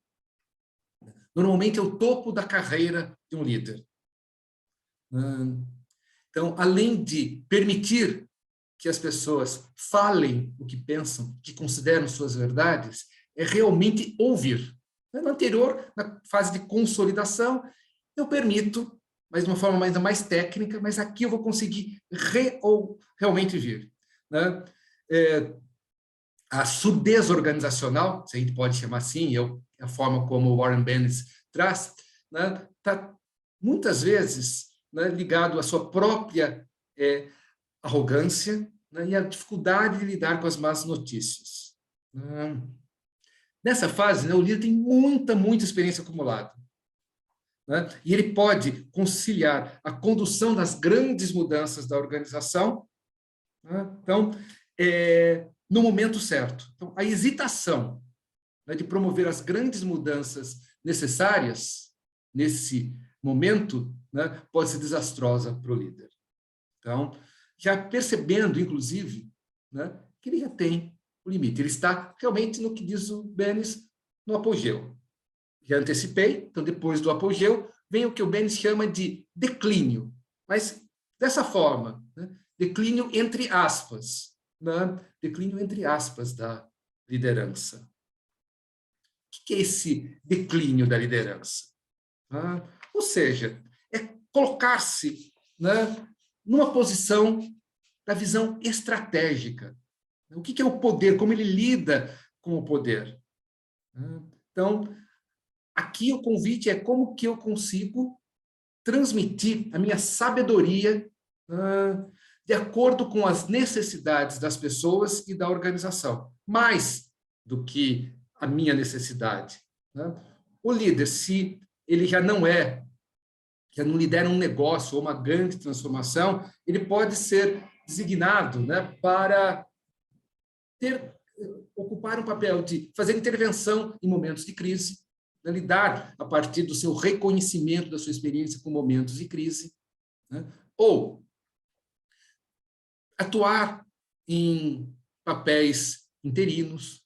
Normalmente é o topo da carreira de um líder. Então, além de permitir que as pessoas falem o que pensam, que consideram suas verdades, é realmente ouvir. No anterior, na fase de consolidação, eu permito, mas de uma forma ainda mais técnica, mas aqui eu vou conseguir realmente vir. Né? A surdez organizacional, se a gente pode chamar assim, a forma como o Warren Bennis traz, né, está muitas vezes, né, ligado à sua própria arrogância, né, e à dificuldade de lidar com as más notícias. Nessa fase, né, o líder tem muita experiência acumulada. Né, e ele pode conciliar a condução das grandes mudanças da organização, né, então, no momento certo. Então, a hesitação, né, de promover as grandes mudanças necessárias nesse momento, né, pode ser desastrosa para o líder. Então, já percebendo, inclusive, né, que ele já tem o limite. Ele está realmente no que diz o Bennis, no apogeu. Já antecipei, então depois do apogeu, vem o que o Bennis chama de declínio. Mas dessa forma, né, declínio entre aspas, né, declínio entre aspas da liderança. O que é esse declínio da liderança? Ou seja, é colocar-se, né, numa posição da visão estratégica. O que é o poder? Como ele lida com o poder? Então, aqui o convite é como que eu consigo transmitir a minha sabedoria de acordo com as necessidades das pessoas e da organização, mais do que a minha necessidade. O líder, se ele já não lidera um negócio ou uma grande transformação, ele pode ser designado, né, para ocupar um papel de fazer intervenção em momentos de crise, né, lidar a partir do seu reconhecimento da sua experiência com momentos de crise, né, ou atuar em papéis interinos.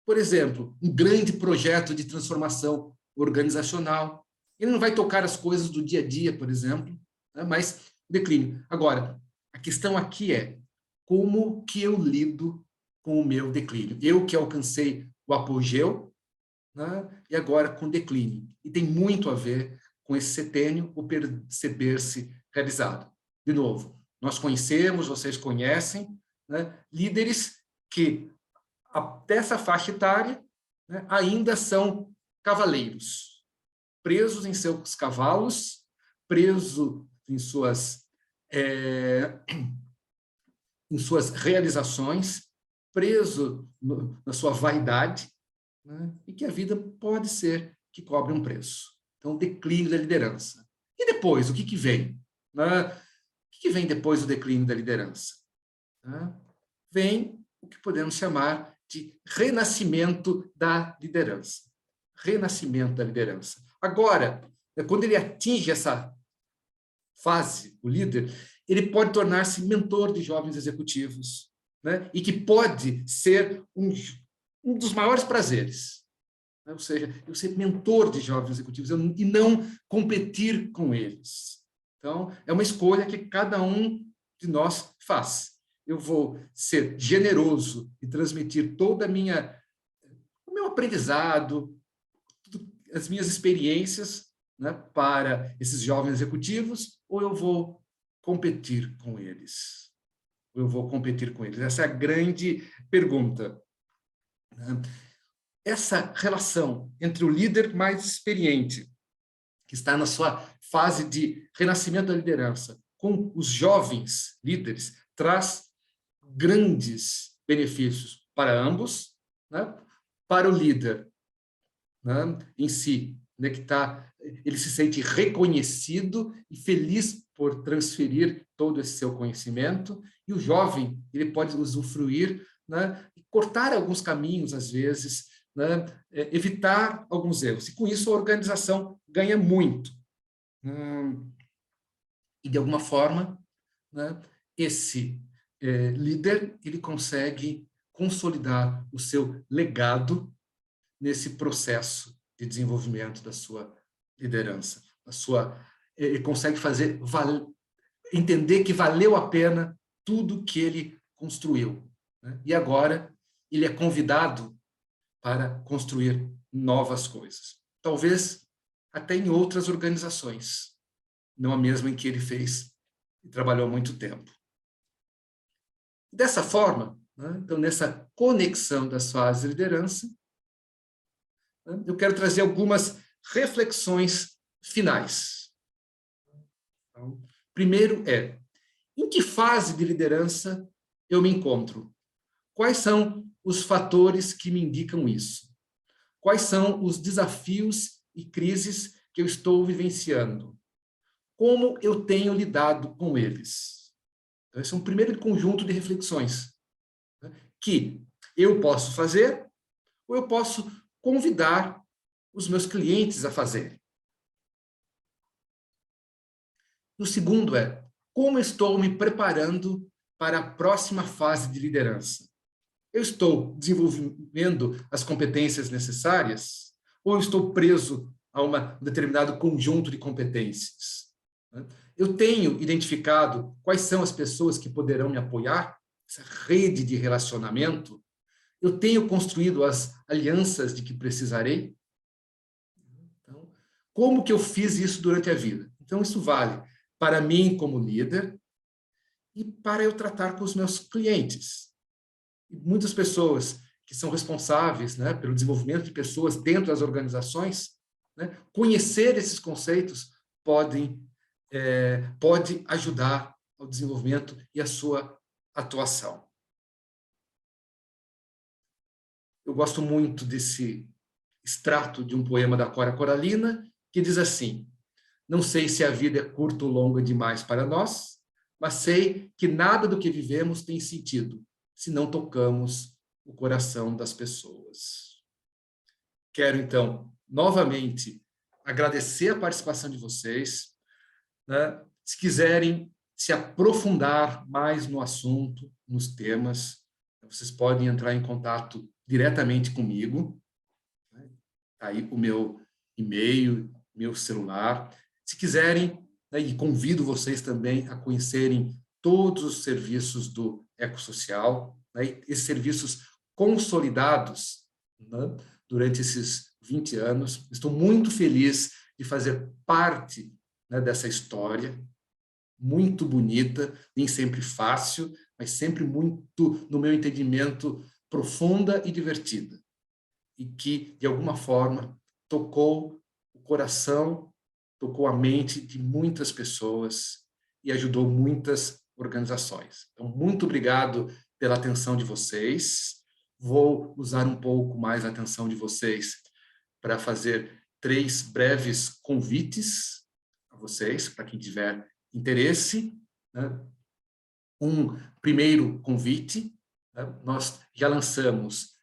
Por exemplo, um grande projeto de transformação organizacional. Ele não vai tocar as coisas do dia a dia, por exemplo, né, mas declínio. Agora, a questão aqui é como que eu lido com o meu declínio? Eu que alcancei o apogeu, né, e agora com declínio. E tem muito a ver com esse setênio, o perceber-se realizado. De novo, nós conhecemos, vocês conhecem, né, líderes que, dessa faixa etária, né, ainda são cavaleiros, presos em seus cavalos, presos em suas realizações, preso na sua vaidade, né, e que a vida pode ser que cobre um preço. Então, declínio da liderança. E depois, o que vem? Né? O que vem depois do declínio da liderança? Vem o que podemos chamar de renascimento da liderança. Renascimento da liderança. Agora, quando ele atinge essa fase, o líder, ele pode tornar-se mentor de jovens executivos, né? E que pode ser um dos maiores prazeres. Né? Ou seja, eu ser mentor de jovens executivos e não competir com eles. Então, é uma escolha que cada um de nós faz. Eu vou ser generoso e transmitir toda o meu aprendizado, as minhas experiências, né, para esses jovens executivos, ou eu vou competir com eles? Eu vou competir com eles? Essa é a grande pergunta. Essa relação entre o líder mais experiente, que está na sua fase de renascimento da liderança, com os jovens líderes, traz grandes benefícios para ambos, né? Para o líder, né, em si, né, ele se sente reconhecido e feliz por transferir todo esse seu conhecimento, e o jovem, ele pode usufruir, né, e cortar alguns caminhos, às vezes, né, evitar alguns erros, e com isso a organização ganha muito. E, de alguma forma, né, esse líder ele consegue consolidar o seu legado nesse processo de desenvolvimento da sua liderança. Ele consegue entender que valeu a pena tudo que ele construiu, né? E agora ele é convidado para construir novas coisas. Talvez até em outras organizações, não a mesma em que ele fez e trabalhou há muito tempo. Dessa forma, né, então, nessa conexão das fases de liderança, né, eu quero trazer algumas reflexões finais. Então, primeiro em que fase de liderança eu me encontro? Quais são os fatores que me indicam isso? Quais são os desafios e crises que eu estou vivenciando? Como eu tenho lidado com eles? Então, esse é um primeiro conjunto de reflexões, né, que eu posso fazer ou eu posso convidar os meus clientes a fazerem. O segundo como estou me preparando para a próxima fase de liderança? Eu estou desenvolvendo as competências necessárias ou eu estou preso a um determinado conjunto de competências? Eu tenho identificado quais são as pessoas que poderão me apoiar, essa rede de relacionamento? Eu tenho construído as alianças de que precisarei? Então, como que eu fiz isso durante a vida? Então, isso vale para mim como líder e para eu tratar com os meus clientes. E muitas pessoas que são responsáveis, né, pelo desenvolvimento de pessoas dentro das organizações, né, conhecer esses conceitos pode ajudar ao desenvolvimento e a sua atuação. Eu gosto muito desse extrato de um poema da Cora Coralina, que diz assim: não sei se a vida é curta ou longa demais para nós, mas sei que nada do que vivemos tem sentido se não tocamos o coração das pessoas. Quero, então, novamente, agradecer a participação de vocês, né? Se quiserem se aprofundar mais no assunto, nos temas, vocês podem entrar em contato diretamente comigo, né? Aí o meu e-mail, meu celular. Se quiserem, né, e convido vocês também a conhecerem todos os serviços do Ecossocial, né, esses serviços consolidados, né, durante esses 20 anos. Estou muito feliz de fazer parte, né, dessa história, muito bonita, nem sempre fácil, mas sempre muito, no meu entendimento, profunda e divertida. E que, de alguma forma, tocou o coração, tocou a mente de muitas pessoas e ajudou muitas organizações. Então, muito obrigado pela atenção de vocês. Vou usar um pouco mais a atenção de vocês para fazer 3 breves convites a vocês, para quem tiver interesse, né? Um primeiro convite, né? Nós já lançamos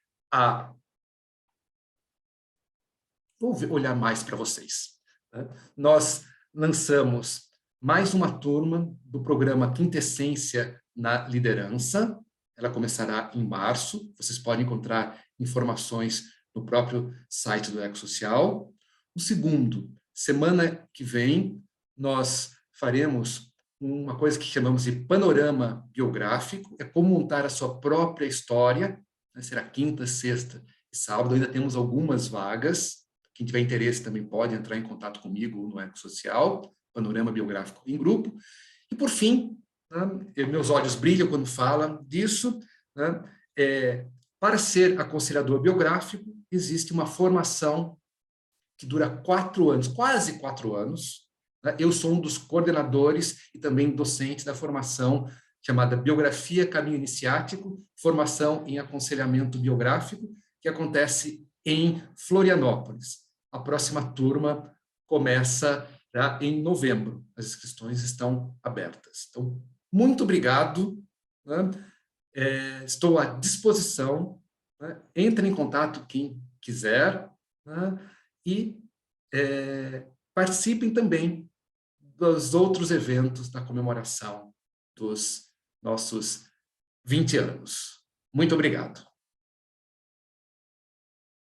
Vou olhar mais para vocês, né? Nós lançamos mais uma turma do programa Quintessência na Liderança. Ela começará em março. Vocês podem encontrar informações no próprio site do Ecossocial. O segundo, semana que vem, nós faremos uma coisa que chamamos de panorama biográfico. É como montar a sua própria história, né? Será quinta, sexta e sábado. Ainda temos algumas vagas. Quem tiver interesse também pode entrar em contato comigo no Ecossocial, panorama biográfico em grupo. E, por fim, né, meus olhos brilham quando falam disso, né, para ser aconselhador biográfico, existe uma formação que dura 4 anos, quase 4 anos. Né? Eu sou um dos coordenadores e também docente da formação chamada Biografia Caminho Iniciático, formação em aconselhamento biográfico, que acontece em Florianópolis. A próxima turma começa já em novembro. As inscrições estão abertas. Então, muito obrigado. Né? Estou à disposição. Né? Entre em contato quem quiser. Né? E participem também dos outros eventos da comemoração dos nossos 20 anos. Muito obrigado.